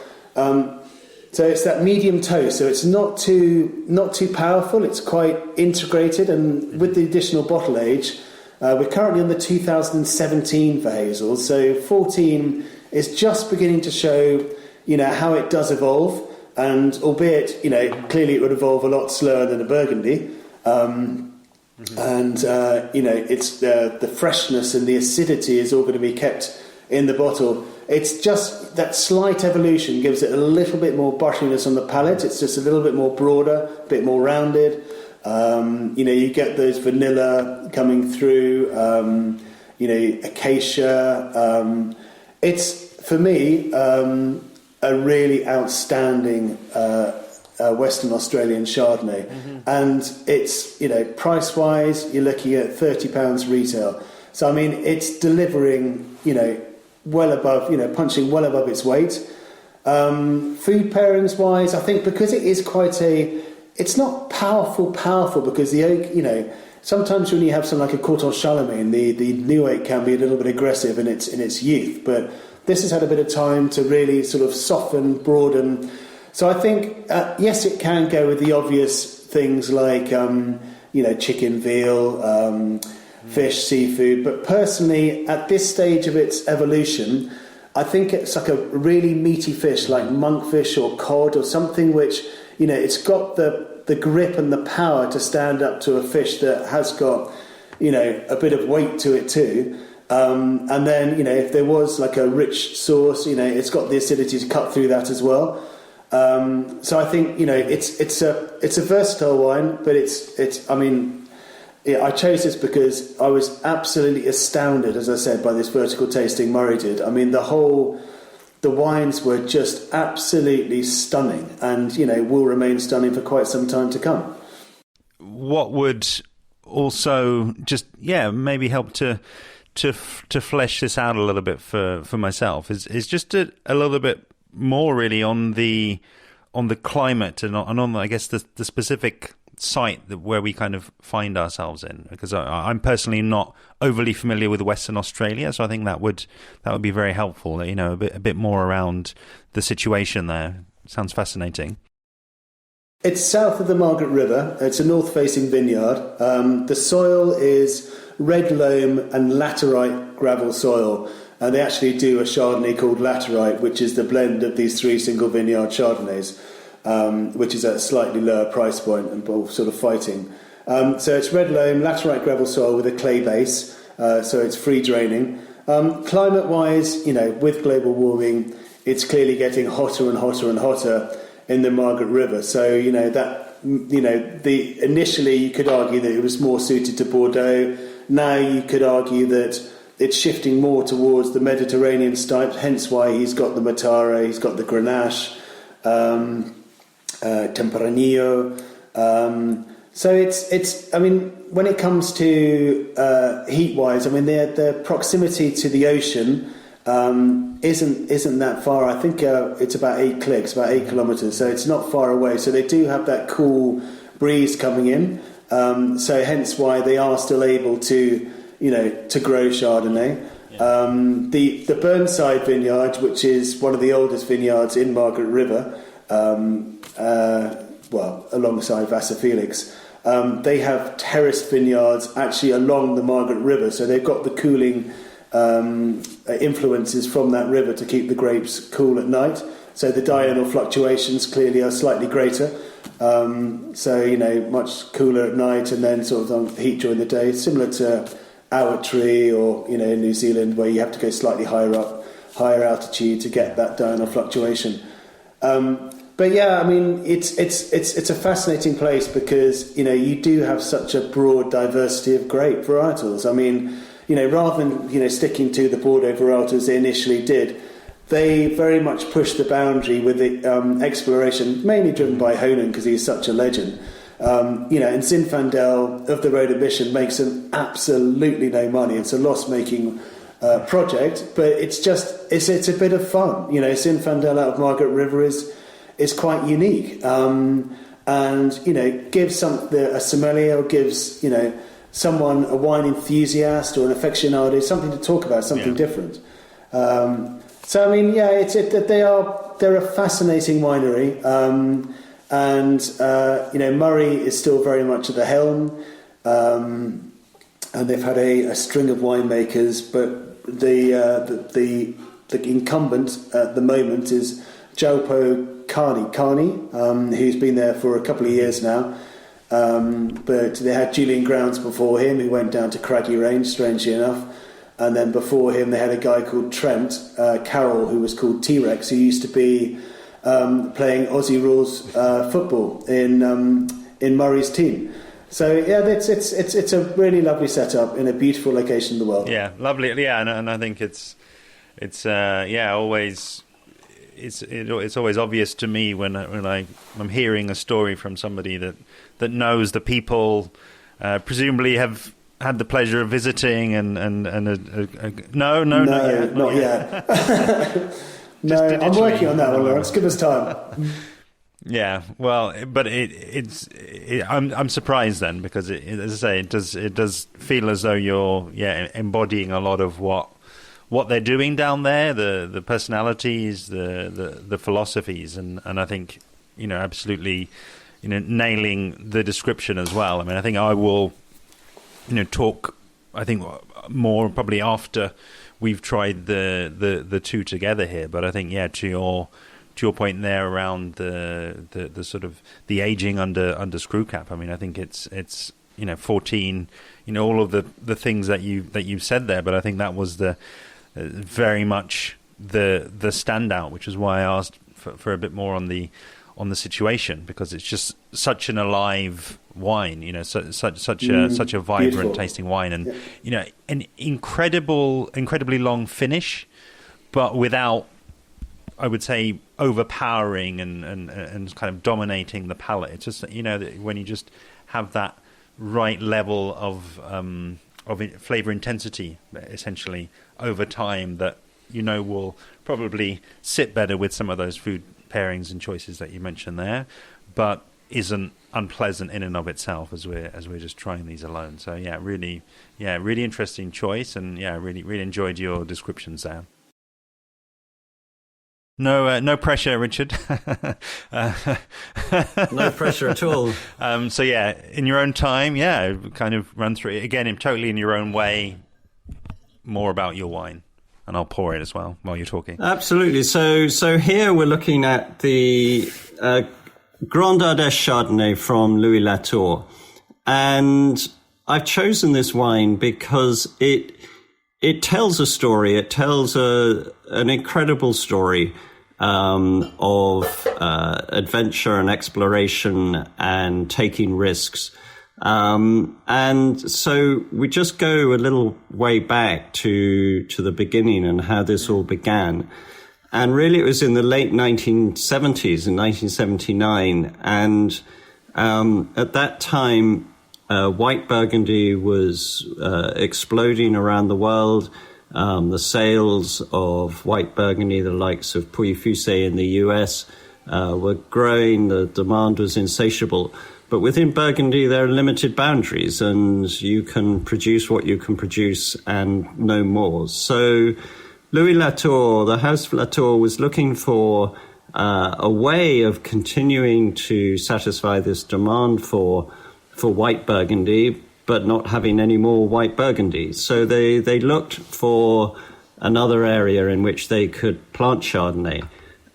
So it's that medium toast. So it's not too powerful. It's quite integrated, and with the additional bottle age, we're currently on the 2017 for Hazel. So 14 is just beginning to show, how it does evolve, and albeit, clearly it would evolve a lot slower than a Burgundy. And it's the freshness and the acidity is all going to be kept in the bottle. It's just that slight evolution gives it a little bit more butteriness on the palate. It's just a little bit more broader, a bit more rounded. You get those vanilla coming through, acacia. It's, for me, a really outstanding Western Australian Chardonnay. And it's, price-wise, you're looking at £30 retail. So, I mean, it's delivering, well above, punching well above its weight. Food pairings-wise, I think because it is quite it's not powerful, because the oak, sometimes when you have something like a Courton Charlemagne, the new oak can be a little bit aggressive in its youth, but this has had a bit of time to really sort of soften, broaden. So I think, yes, it can go with the obvious things like, chicken, veal, fish, seafood. But personally, at this stage of its evolution, I think it's like a really meaty fish, like monkfish or cod or something which, it's got the grip and the power to stand up to a fish that has got, a bit of weight to it too. And then, if there was like a rich sauce, it's got the acidity to cut through that as well. So I think, it's a versatile wine, but I chose this because I was absolutely astounded, as I said, by this vertical tasting Murray did. I mean, the wines were just absolutely stunning, and, will remain stunning for quite some time to come. What would also just, maybe help to flesh this out a little bit for myself is just a little bit more really on the climate and on I guess the specific site where we kind of find ourselves in, because I'm personally not overly familiar with Western Australia, so I think that would be very helpful. A bit more around the situation there. Sounds fascinating. It's south of the Margaret River. It's a north-facing vineyard. The soil is red loam and laterite gravel soil. And they actually do a Chardonnay called Laterite, which is the blend of these 3 single vineyard Chardonnays, which is at a slightly lower price point and both sort of fighting. So it's red loam, laterite gravel soil with a clay base, so it's free draining. Climate-wise, with global warming, it's clearly getting hotter and hotter and hotter in the Margaret River. So, initially you could argue that it was more suited to Bordeaux. Now you could argue that it's shifting more towards the Mediterranean type, hence why he's got the Matara, he's got the Grenache, Tempranillo. So it's. I mean, when it comes to heat-wise, I mean, the proximity to the ocean isn't that far. I think it's about 8 clicks, about 8 kilometres. So it's not far away. So they do have that cool breeze coming in. So hence why they are still able to grow Chardonnay. Yeah. The Burnside Vineyard, which is one of the oldest vineyards in Margaret River, alongside Vassar Felix. They have terraced vineyards actually along the Margaret River, so they've got the cooling influences from that river to keep the grapes cool at night. So the diurnal fluctuations clearly are slightly greater. Much cooler at night and then sort of heat during the day, similar to Oatley or in New Zealand, where you have to go slightly higher altitude to get that diurnal fluctuation. But yeah, I mean, it's a fascinating place because you do have such a broad diversity of grape varietals. I mean, rather than sticking to the Bordeaux varietals they initially did, they very much pushed the boundary with the exploration, mainly driven by Hohnen because he's such a legend. And Zinfandel of the Road of Mission makes them absolutely no money. It's a loss-making project, but it's a bit of fun. Zinfandel out of Margaret River is quite unique, and gives a sommelier, or gives someone, a wine enthusiast or an aficionado, something to talk about, something different. So I mean, they're a fascinating winery, and Murray is still very much at the helm, and they've had a string of winemakers, but the incumbent at the moment is Jalpo Carney, who's been there for a couple of years now. But they had Julian Grounds before him, who went down to Craggy Range, strangely enough. And then before him, they had a guy called Trent Carroll, who was called T-Rex, who used to be playing Aussie rules football in Murray's team. So yeah, it's a really lovely setup in a beautiful location in the world. Yeah, lovely. Yeah, and I think it's always. It's always obvious to me when I'm hearing a story from somebody that knows the people, presumably have had the pleasure of visiting and not yet. No, I'm working on that one, Lawrence. Give us time. Yeah, well, but I'm surprised then because as I say, it does feel as though you're embodying a lot of what they're doing down there, the personalities, the philosophies, and I think absolutely nailing the description as well. I mean, I think I will talk more probably after we've tried the two together here. But I think to your point there around the sort of the aging under screw cap. I mean, I think it's 14, all of the things that you've said there. But I think that was very much the standout, which is why I asked for a bit more on the situation, because it's just such an alive wine, such a vibrant beautiful tasting wine, and an incredibly long finish, but without, I would say, overpowering and kind of dominating the palate. It's just when you just have that right level of flavor intensity, essentially, over time, that will probably sit better with some of those food pairings and choices that you mentioned there, but isn't unpleasant in and of itself as we're just trying these alone. So really interesting choice, and really enjoyed your descriptions there. No pressure, Richard. No pressure at all. So in your own time, kind of run through it again, totally in your own way, more about your wine, and I'll pour it as well while you're talking. Absolutely. So here we're looking at the Grand Ardèche Chardonnay from Louis Latour, And I've chosen this wine because it tells a story. It tells an incredible story of adventure and exploration and taking risks. And so we just go a little way back to the beginning and how this all began. And really it was in the late 1970s, in 1979. And at that time, white Burgundy was exploding around the world. The sales of white Burgundy, the likes of Pouilly-Fuissé in the US, were growing. The demand was insatiable. But within Burgundy, there are limited boundaries, and you can produce what you can produce and no more. So Louis Latour, the House of Latour, was looking for a way of continuing to satisfy this demand for white Burgundy, but not having any more white Burgundy. So they looked for another area in which they could plant Chardonnay.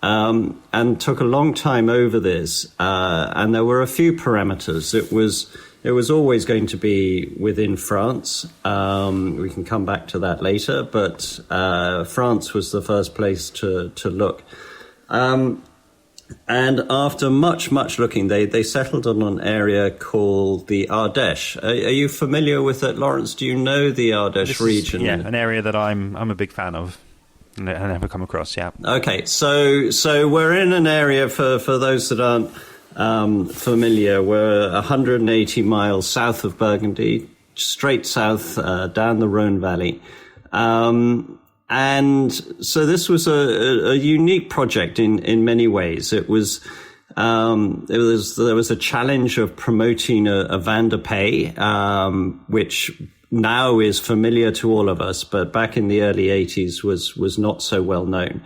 And took a long time over this, and there were a few parameters. It was always going to be within France. We can come back to that later, but France was the first place to look. And after much looking, they settled on an area called the Ardèche. Are you familiar with it, Lawrence? Do you know the Ardèche region? Yeah, an area that I'm a big fan of. I never come across, yeah. Okay, so we're in an area, for those that aren't familiar, we're 180 miles south of Burgundy, straight south down the Rhone Valley. And so this was a unique project in many ways. There was a challenge of promoting a Vin de Pays, which now is familiar to all of us, but back in the early 80s was not so well known.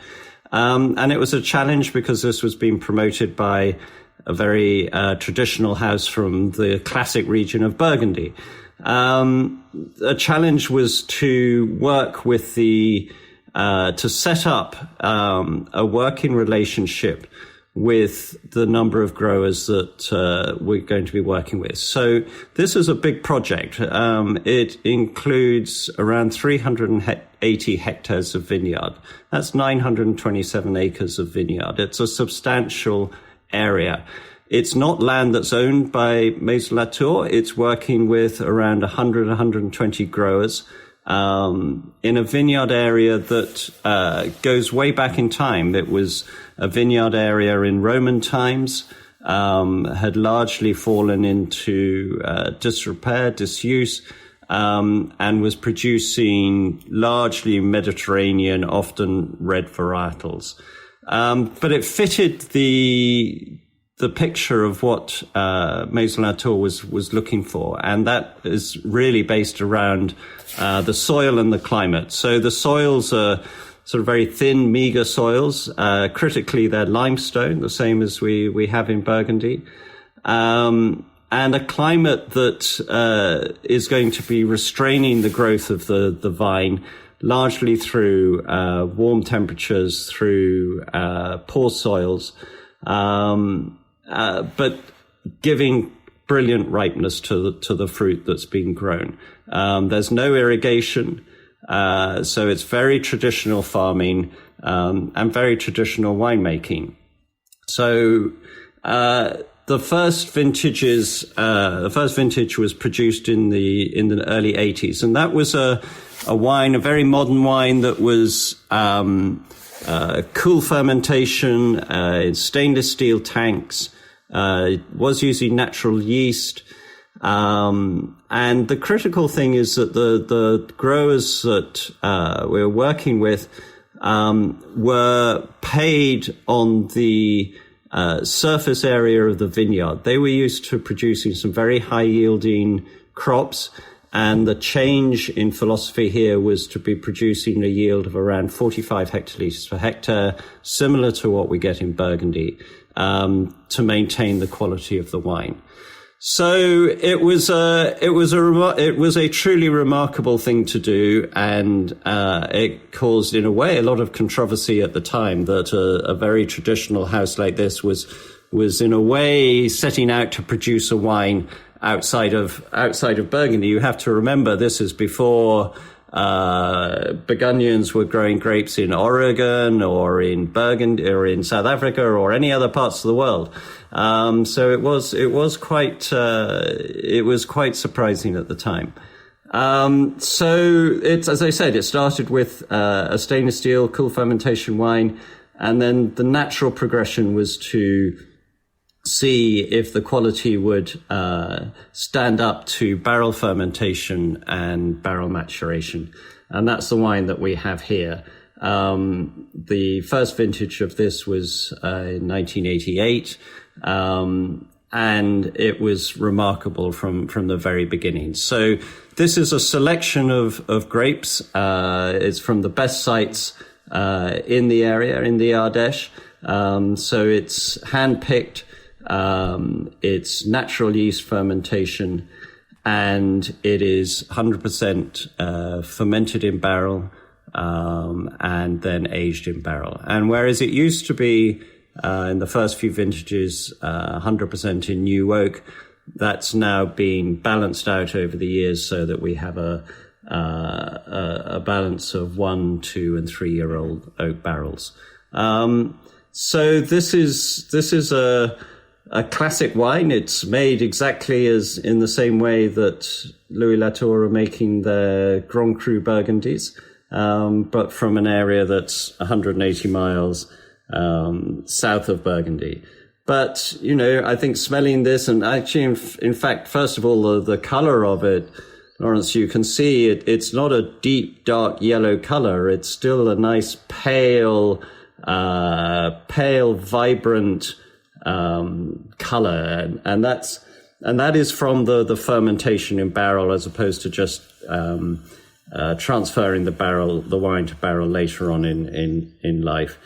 And it was a challenge because this was being promoted by a very traditional house from the classic region of Burgundy. A challenge was to work with to set up a working relationship with the number of growers that we're going to be working with. So this is a big project. It includes around 380 hectares of vineyard. That's 927 acres of vineyard. It's a substantial area. It's not land that's owned by Maison Latour. It's working with around 100, 120 growers in a vineyard area that goes way back in time. It was a vineyard area in Roman times, had largely fallen into disrepair, disuse, and was producing largely Mediterranean, often red varietals. But it fitted the picture of what Maison Latour was looking for, and that is really based around the soil and the climate. So the soils are sort of very thin, meager soils. Critically, they're limestone, the same as we have in Burgundy. And a climate that is going to be restraining the growth of the vine, largely through warm temperatures, through poor soils, but giving brilliant ripeness to the fruit that's being grown. There's no irrigation. So it's very traditional farming, and very traditional winemaking. So, the first vintage was produced in the early 80s. And that was a very modern wine that was, cool fermentation, in stainless steel tanks, was using natural yeast. And the critical thing is that the growers that we were working with were paid on the surface area of the vineyard. They were used to producing some very high yielding crops, and the change in philosophy here was to be producing a yield of around 45 hectolitres per hectare, similar to what we get in Burgundy, to maintain the quality of the wine. So it was a truly remarkable thing to do, and it caused, in a way, a lot of controversy at the time that a very traditional house like this was in a way setting out to produce a wine outside of Burgundy. You have to remember this is before Burgundians were growing grapes in Oregon or in Burgundy or in South Africa or any other parts of the world. So it was quite surprising at the time. So it's, as I said, it started with a stainless steel cool fermentation wine, and then the natural progression was to see if the quality would stand up to barrel fermentation and barrel maturation. And that's the wine that we have here. The first vintage of this was in 1988, and it was remarkable from the very beginning. So this is a selection of grapes. It's from the best sites in the area, in the Ardèche. So it's hand-picked. It's natural yeast fermentation, and it is 100% fermented in barrel, and then aged in barrel. And whereas it used to be in the first few vintages 100% in new oak, that's now been balanced out over the years so that we have a balance of 1, 2, and 3 year old oak barrels. So this is a classic wine. It's made exactly as in the same way that Louis Latour are making their Grand Cru Burgundies, but from an area that's 180 miles south of Burgundy. But, I think smelling this, and actually, in fact, first of all, the color of it, Lawrence, you can see it's not a deep, dark yellow color. It's still a nice pale, vibrant color, and that is from the fermentation in barrel, as opposed to just transferring the wine to barrel later on in life.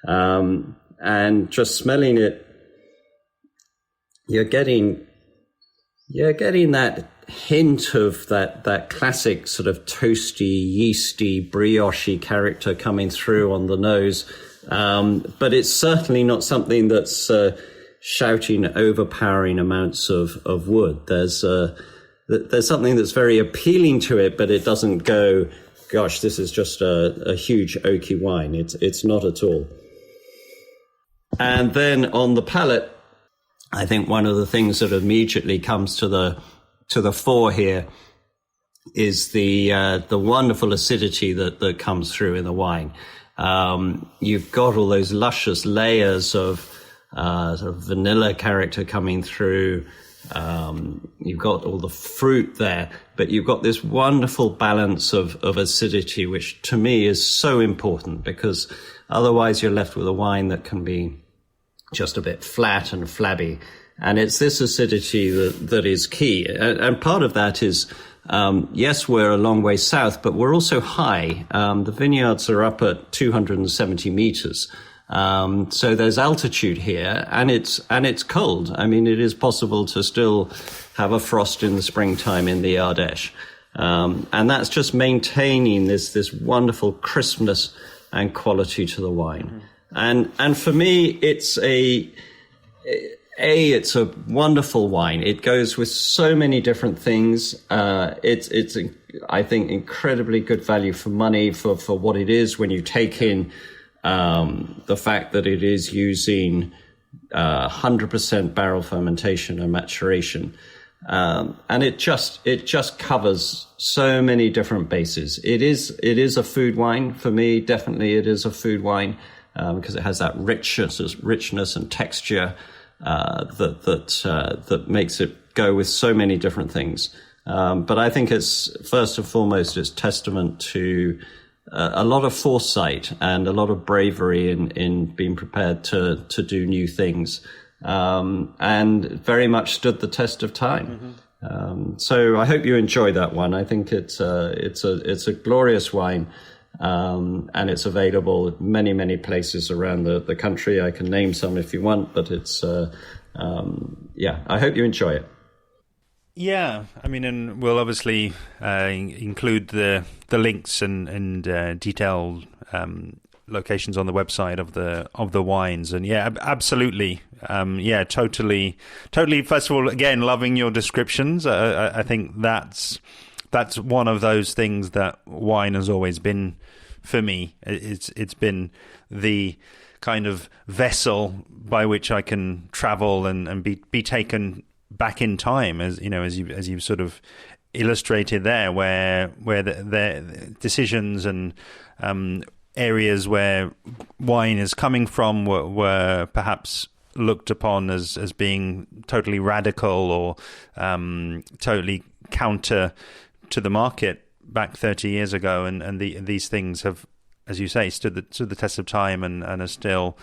And just smelling it, you're getting that hint of that classic sort of toasty, yeasty, brioche-y character coming through on the nose. But it's certainly not something that's shouting overpowering amounts of wood. There's something that's very appealing to it, but it doesn't go, gosh, this is just a huge oaky wine. It's not at all. And then on the palate, I think one of the things that immediately comes to the fore here is the wonderful acidity that comes through in the wine. You've got all those luscious layers of sort of vanilla character coming through. You've got all the fruit there, but you've got this wonderful balance of acidity, which to me is so important, because otherwise you're left with a wine that can be just a bit flat and flabby. And it's this acidity that is key. And part of that is, yes, we're a long way south, but we're also high. The vineyards are up at 270 meters. So there's altitude here, and it's cold. I mean, it is possible to still have a frost in the springtime in the Ardèche. And that's just maintaining this wonderful crispness and quality to the wine. And for me, it's it's a wonderful wine. It goes with so many different things. It's I think, incredibly good value for money for what it is when you take in the fact that it is using 100% barrel fermentation and maturation. And it just covers so many different bases. It is a food wine for me. Definitely it is a food wine, because it has that richness and texture, that makes it go with so many different things. But I think it's first and foremost, it's testament to a lot of foresight and a lot of bravery in being prepared to do new things, and very much stood the test of time. So I hope you enjoy that one. I think it's a glorious wine, and it's available at many places around the country. I can name some if you want, but it's I hope you enjoy it. Yeah, I mean, and we'll obviously include the links and detailed locations on the website of the wines, and yeah, absolutely, totally. First of all, again, loving your descriptions. I think that's one of those things that wine has always been for me. It's been the kind of vessel by which I can travel and be taken back in time, as you've sort of illustrated there, where the decisions and areas where wine is coming from were perhaps looked upon as being totally radical or totally counter to the market back 30 years ago, and these things have, as you say, stood the test of time and are still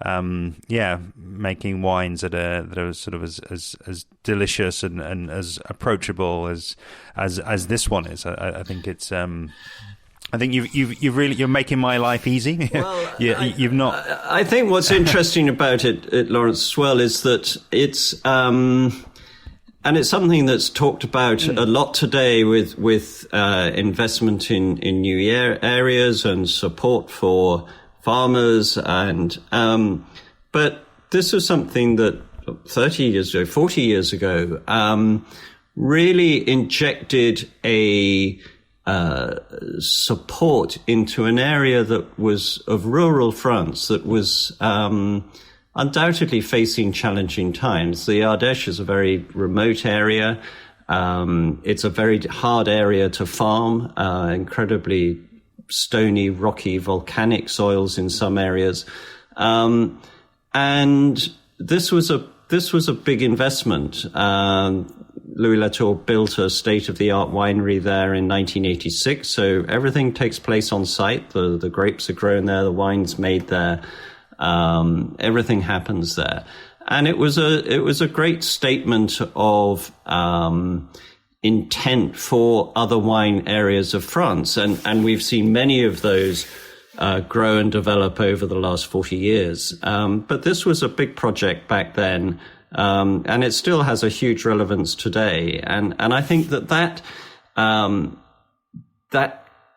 making wines that are sort of as delicious and as approachable as this one is. I think it's I think you're making my life easy. Well, you've not. I think what's interesting about it, Lawrence, as well, is that it's and it's something that's talked about a lot today with investment in new areas and support for farmers, and but this was something that 30 years ago, 40 years ago, really injected a support into an area that was of rural France that was undoubtedly facing challenging times. The Ardèche is a very remote area. It's a very hard area to farm, incredibly stony, rocky, volcanic soils in some areas. And this was a big investment. Louis Latour built a state-of-the-art winery there in 1986. So everything takes place on site. The grapes are grown there, the wine's made there. Everything happens there. And it was a great statement of intent for other wine areas of France. And we've seen many of those grow and develop over the last 40 years. But this was a big project back then. And it still has a huge relevance today. And I think that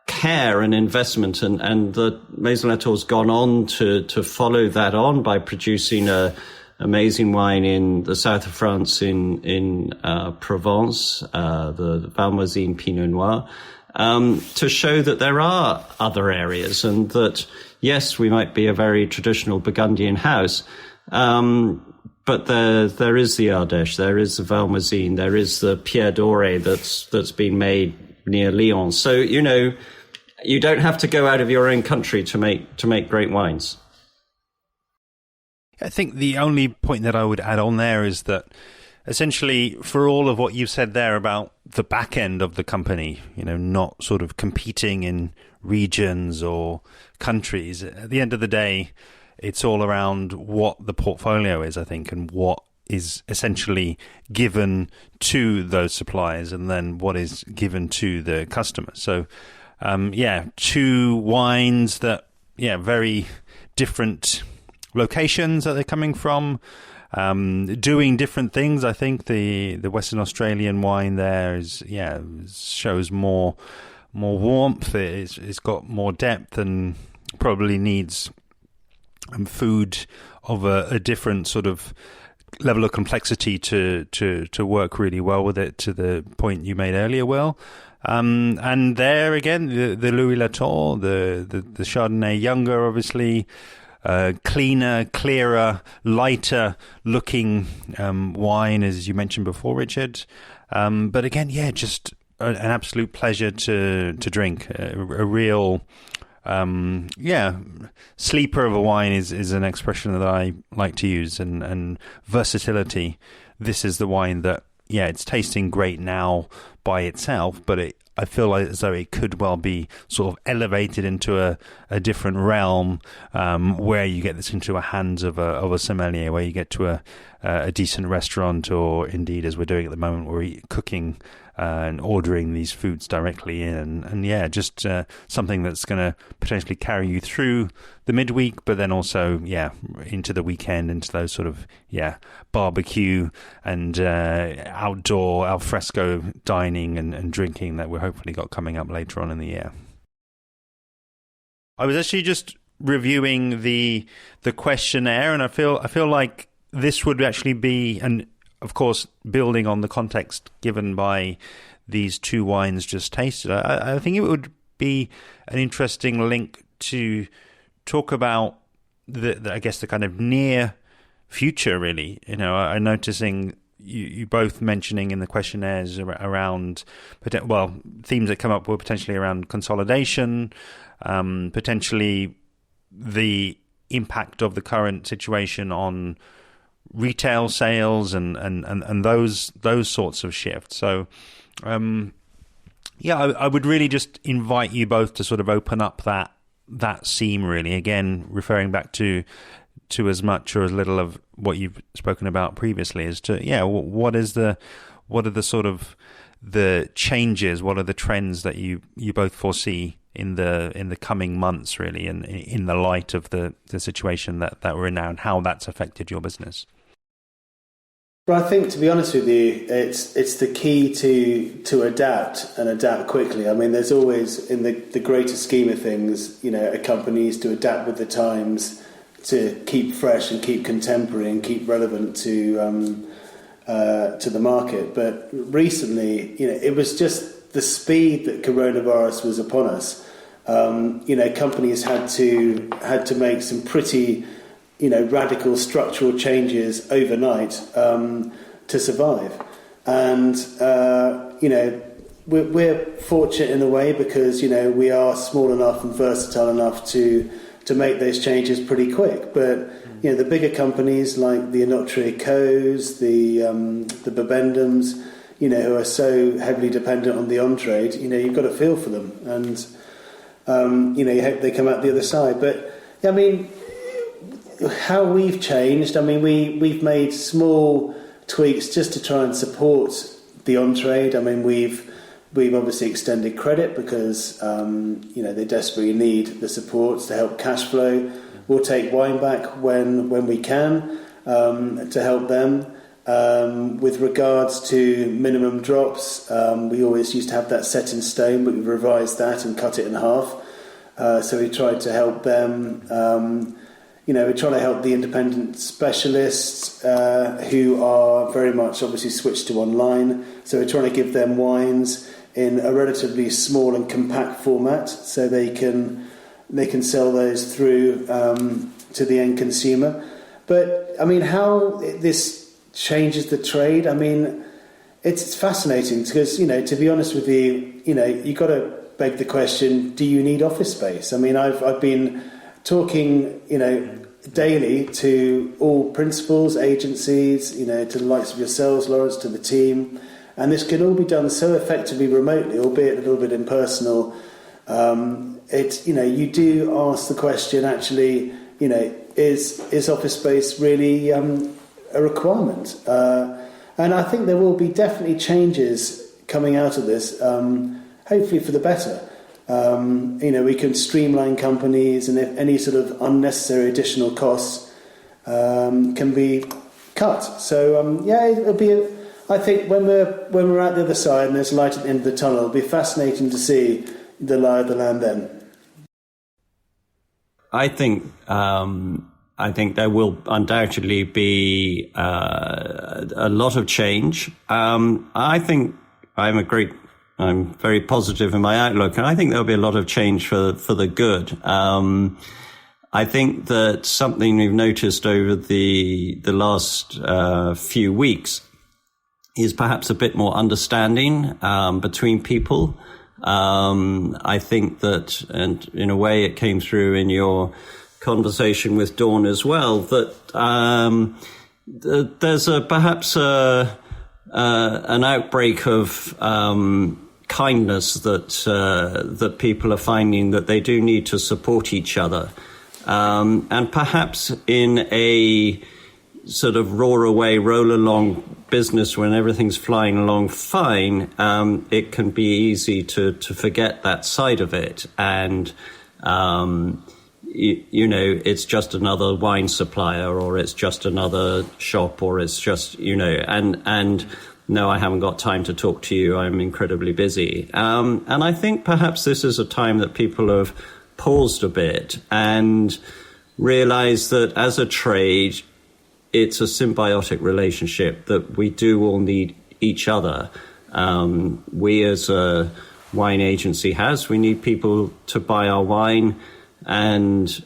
care and investment and the Maison Latour's gone on to follow that on by producing a amazing wine in the south of France in Provence, the Valmoisine Pinot Noir, to show that there are other areas and that, yes, we might be a very traditional Burgundian house, but there is the Ardèche, there is the Valmoisine, there is the Pierre Doré that's been made near Lyon. So, you don't have to go out of your own country to make great wines. I think the only point that I would add on there is that essentially for all of what you've said there about the back end of the company, not sort of competing in regions or countries, at the end of the day, it's all around what the portfolio is, I think, and what is essentially given to those suppliers and then what is given to the customer. So, two wines that, very different locations that they're coming from, doing different things. I think the Western Australian wine there shows more warmth. It's got more depth and probably needs food of a different sort of level of complexity to work really well with it, to the point you made earlier, Will. And there again, the Louis Latour, the Chardonnay younger, obviously, cleaner, clearer, lighter looking wine, as you mentioned before, Richard. But again, just an absolute pleasure to drink. A real sleeper of a wine is an expression that I like to use, and versatility. This is the wine that, it's tasting great now by itself, but I feel like as though it could well be sort of elevated into a different realm, where you get this into the hands of a sommelier, where you get to a decent restaurant, or indeed, as we're doing at the moment, we're cooking and ordering these foods directly in, and just something that's going to potentially carry you through the midweek, but then also into the weekend, into those sort of barbecue and outdoor al fresco dining and drinking that we're hopefully got coming up later on in the year. I was actually just reviewing the questionnaire, and I feel like this would actually be, and of course, building on the context given by these two wines just tasted, I think it would be an interesting link to talk about I guess the kind of near future, really. I'm noticing you both mentioning in the questionnaires around, themes that come up were potentially around consolidation, potentially the impact of the current situation on retail sales and those sorts of shifts. So, I would really just invite you both to sort of open up that seam, really. Again, referring back to as much or as little of what you've spoken about previously, as to what are the sort of the changes, what are the trends that you both foresee in the coming months, really, and in the light of the situation that we're in now, and how that's affected your business. Well, I think, to be honest with you, it's the key to adapt and adapt quickly. I mean, there's always, in the greater scheme of things, a company needs to adapt with the times to keep fresh and keep contemporary and keep relevant to the market. But recently, it was just the speed that coronavirus was upon us. Companies had to make some pretty radical structural changes overnight to survive. And, we're fortunate in a way because, we are small enough and versatile enough to make those changes pretty quick. But, the bigger companies like the Latour Agencies, the Bibendums, who are so heavily dependent on the on-trade, you've got to feel for them. And, you hope they come out the other side. But, I mean, how we've changed, I mean, we've made small tweaks just to try and support the on-trade. I mean, we've obviously extended credit because they desperately need the support to help cash flow. We'll take wine back when we can to help them. With regards to minimum drops, we always used to have that set in stone, but we've revised that and cut it in half. So we tried to help them. We're trying to help the independent specialists who are very much obviously switched to online. So we're trying to give them wines in a relatively small and compact format, so they can sell those through to the end consumer. But I mean, how this changes the trade, I mean, it's fascinating because to be honest with you, you've got to beg the question: do you need office space? I mean, I've been talking, daily to all principals, agencies, to the likes of yourselves, Lawrence, to the team, and this can all be done so effectively remotely, albeit a little bit impersonal. You do ask the question, actually, is office space really a requirement? And I think there will be definitely changes coming out of this, hopefully for the better. We can streamline companies, and if any sort of unnecessary additional costs can be cut. So it'll be. I think when we're at the other side and there's light at the end of the tunnel, it'll be fascinating to see the lie of the land then. I think there will undoubtedly be a lot of change. I think I'm very positive in my outlook, and I think there'll be a lot of change for the good. I think that something we've noticed over the last few weeks is perhaps a bit more understanding between people. I think that, and in a way it came through in your conversation with Dawn as well, that there's perhaps an outbreak of kindness that people are finding, that they do need to support each other, and perhaps in a sort of roll along business when everything's flying along fine, it can be easy to forget that side of it, and it's just another wine supplier, or it's just another shop, or it's just and no, I haven't got time to talk to you, I'm incredibly busy. And I think perhaps this is a time that people have paused a bit and realized that as a trade, it's a symbiotic relationship, that we do all need each other. We as a wine agency we need people to buy our wine, and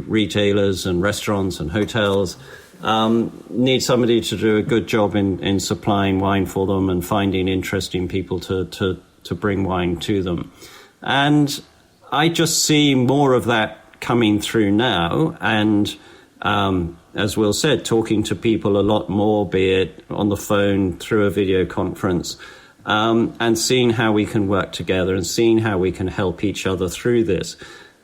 retailers and restaurants and hotels need somebody to do a good job in supplying wine for them and finding interesting people to bring wine to them. And I just see more of that coming through now, and as Will said, talking to people a lot more, be it on the phone, through a video conference, and seeing how we can work together and seeing how we can help each other through this.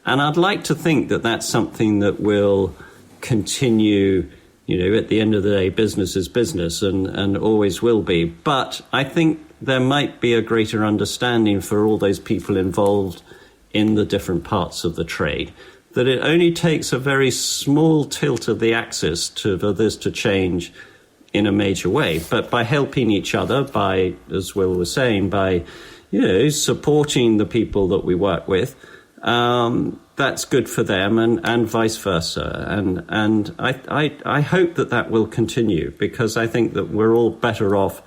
And I'd like to think that that's something that will continue. At the end of the day, business is business and always will be. But I think there might be a greater understanding for all those people involved in the different parts of the trade, that it only takes a very small tilt of the axis for this to change in a major way. But by helping each other, by, as Will was saying, by, supporting the people that we work with, that's good for them and vice versa. And I hope that will continue, because I think that we're all better off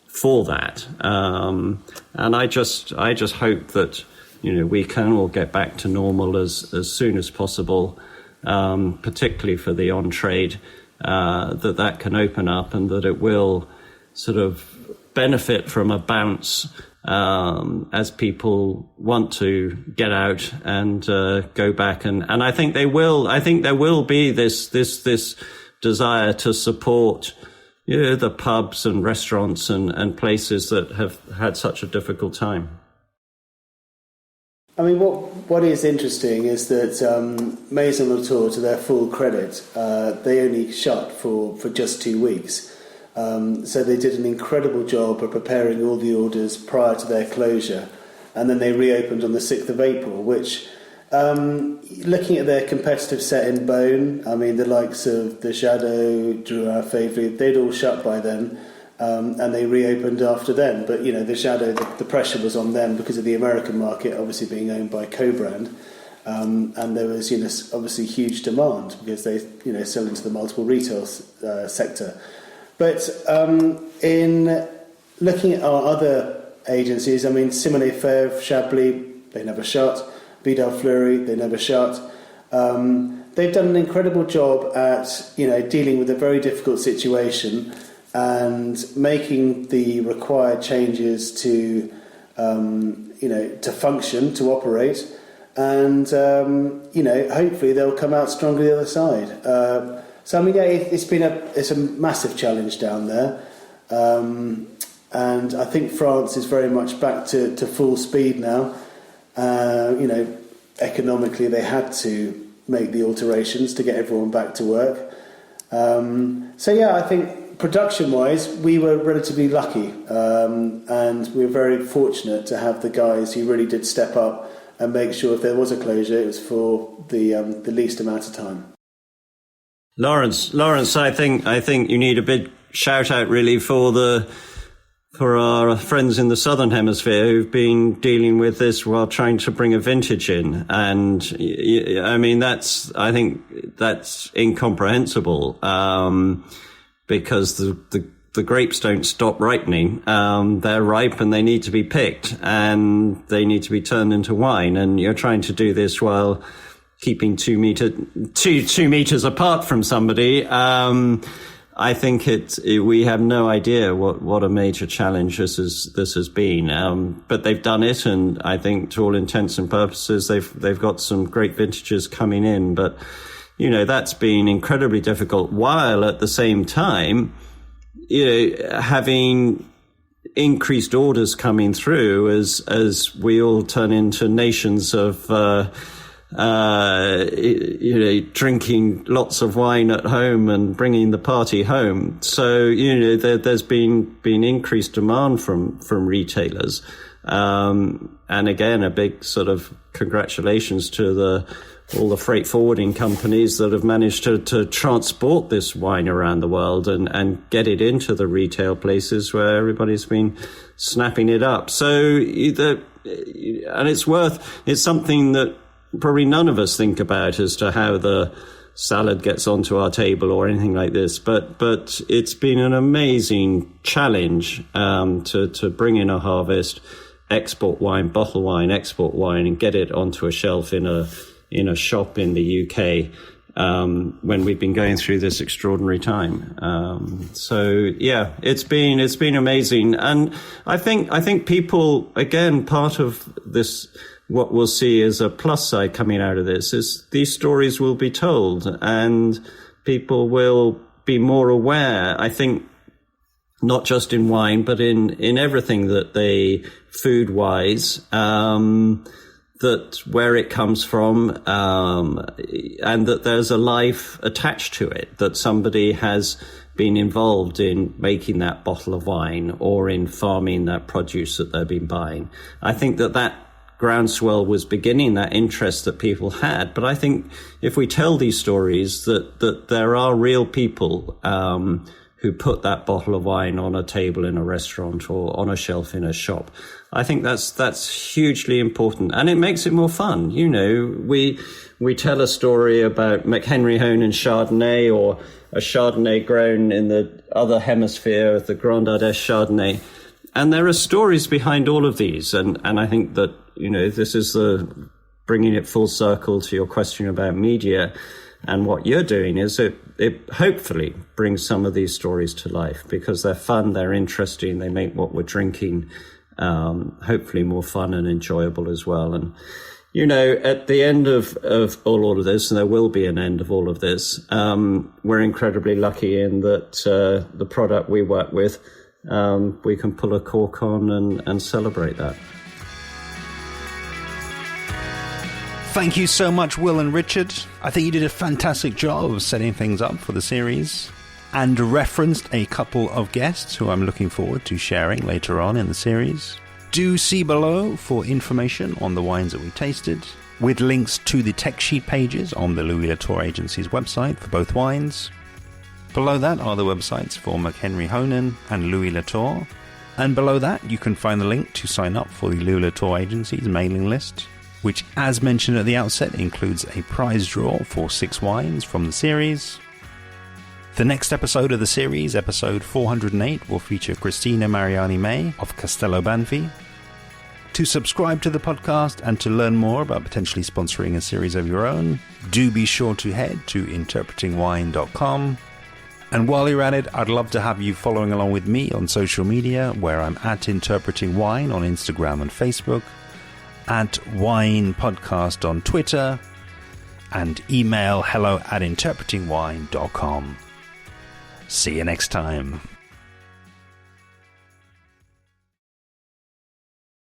for that. And I just hope that, we can all get back to normal as soon as possible, particularly for the on-trade, that can open up and that it will sort of benefit from a bounce as people want to get out and go back. And I think they will. I think there will be this desire to support the pubs and restaurants and places that have had such a difficult time. I mean, what is interesting is that Maison Latour, to their full credit, they only shut for just 2 weeks. So they did an incredible job of preparing all the orders prior to their closure. And then they reopened on the 6th of April, which, looking at their competitive set in Beaune, I mean, the likes of the Shadow, Drouhin, Favre, they'd all shut by then. And they reopened after then. But, the Shadow, the pressure was on them because of the American market obviously being owned by Co-Brand. And there was, obviously huge demand because they, sell into the multiple retail sector. But in looking at our other agencies, I mean, Simone Fèvre, Chablis, they never shut. Vidal Fleury, they never shut. They've done an incredible job at, dealing with a very difficult situation and making the required changes to, to function, to operate, and hopefully they'll come out stronger the other side. So I mean, yeah, it's a massive challenge down there, and I think France is very much back to full speed now. Economically they had to make the alterations to get everyone back to work. So yeah, I think. Production-wise, we were relatively lucky, and we were very fortunate to have the guys who really did step up and make sure if there was a closure, it was for the least amount of time. Lawrence, I think you need a big shout out really for our friends in the Southern Hemisphere who've been dealing with this while trying to bring a vintage in, and I mean I think that's incomprehensible. Because the grapes don't stop ripening. They're ripe and they need to be picked and they need to be turned into wine. And you're trying to do this while keeping 2 meters apart from somebody. I think we have no idea what a major challenge this has been. But they've done it, and I think to all intents and purposes, they've got some great vintages coming in. But that's been incredibly difficult, while at the same time, having increased orders coming through as we all turn into nations of, drinking lots of wine at home and bringing the party home. So, there's been increased demand from retailers. And again, a big sort of congratulations to all the freight forwarding companies that have managed to transport this wine around the world and get it into the retail places where everybody's been snapping it up. So, and it's something that probably none of us think about as to how the salad gets onto our table or anything like this. But it's been an amazing challenge to bring in a harvest, export wine, bottle wine, export wine, and get it onto a shelf in a shop in the UK. When we've been going through this extraordinary time. So yeah, it's been amazing. And I think people, again, part of this, what we'll see as a plus side coming out of this is these stories will be told and people will be more aware, I think, not just in wine, but in everything that they food wise, that where it comes from, and that there's a life attached to it, that somebody has been involved in making that bottle of wine or in farming that produce that they've been buying. I think that groundswell was beginning, that interest that people had. But I think if we tell these stories, that there are real people, who put that bottle of wine on a table in a restaurant or on a shelf in a shop. I think that's hugely important, and it makes it more fun. You know, we tell a story about McHenry Hohnen Chardonnay or a Chardonnay grown in the other hemisphere, the Grand Ardèche Chardonnay, and there are stories behind all of these. And I think that, you know, this is bringing it full circle to your question about media. And what you're doing is it hopefully brings some of these stories to life because they're fun, they're interesting, they make what we're drinking hopefully more fun and enjoyable as well. And, you know, at the end of all of this, and there will be an end of all of this, we're incredibly lucky in that the product we work with, we can pull a cork on and celebrate that. Thank you so much, Will and Richard. I think you did a fantastic job of setting things up for the series and referenced a couple of guests who I'm looking forward to sharing later on in the series. Do see below for information on the wines that we tasted, with links to the tech sheet pages on the Louis Latour Agencies website for both wines. Below that are the websites for McHenry Hohnen and Louis Latour. And below that you can find the link to sign up for the Louis Latour Agencies mailing list, which, as mentioned at the outset, includes a prize draw for 6 wines from the series. The next episode of the series, episode 408, will feature Cristina Mariani May of Castello Banfi. To subscribe to the podcast and to learn more about potentially sponsoring a series of your own, do be sure to head to interpretingwine.com. And while you're at it, I'd love to have you following along with me on social media, where I'm at Interpreting Wine on Instagram and Facebook, at Wine Podcast on Twitter, and email hello@interpretingwine.com. See you next time.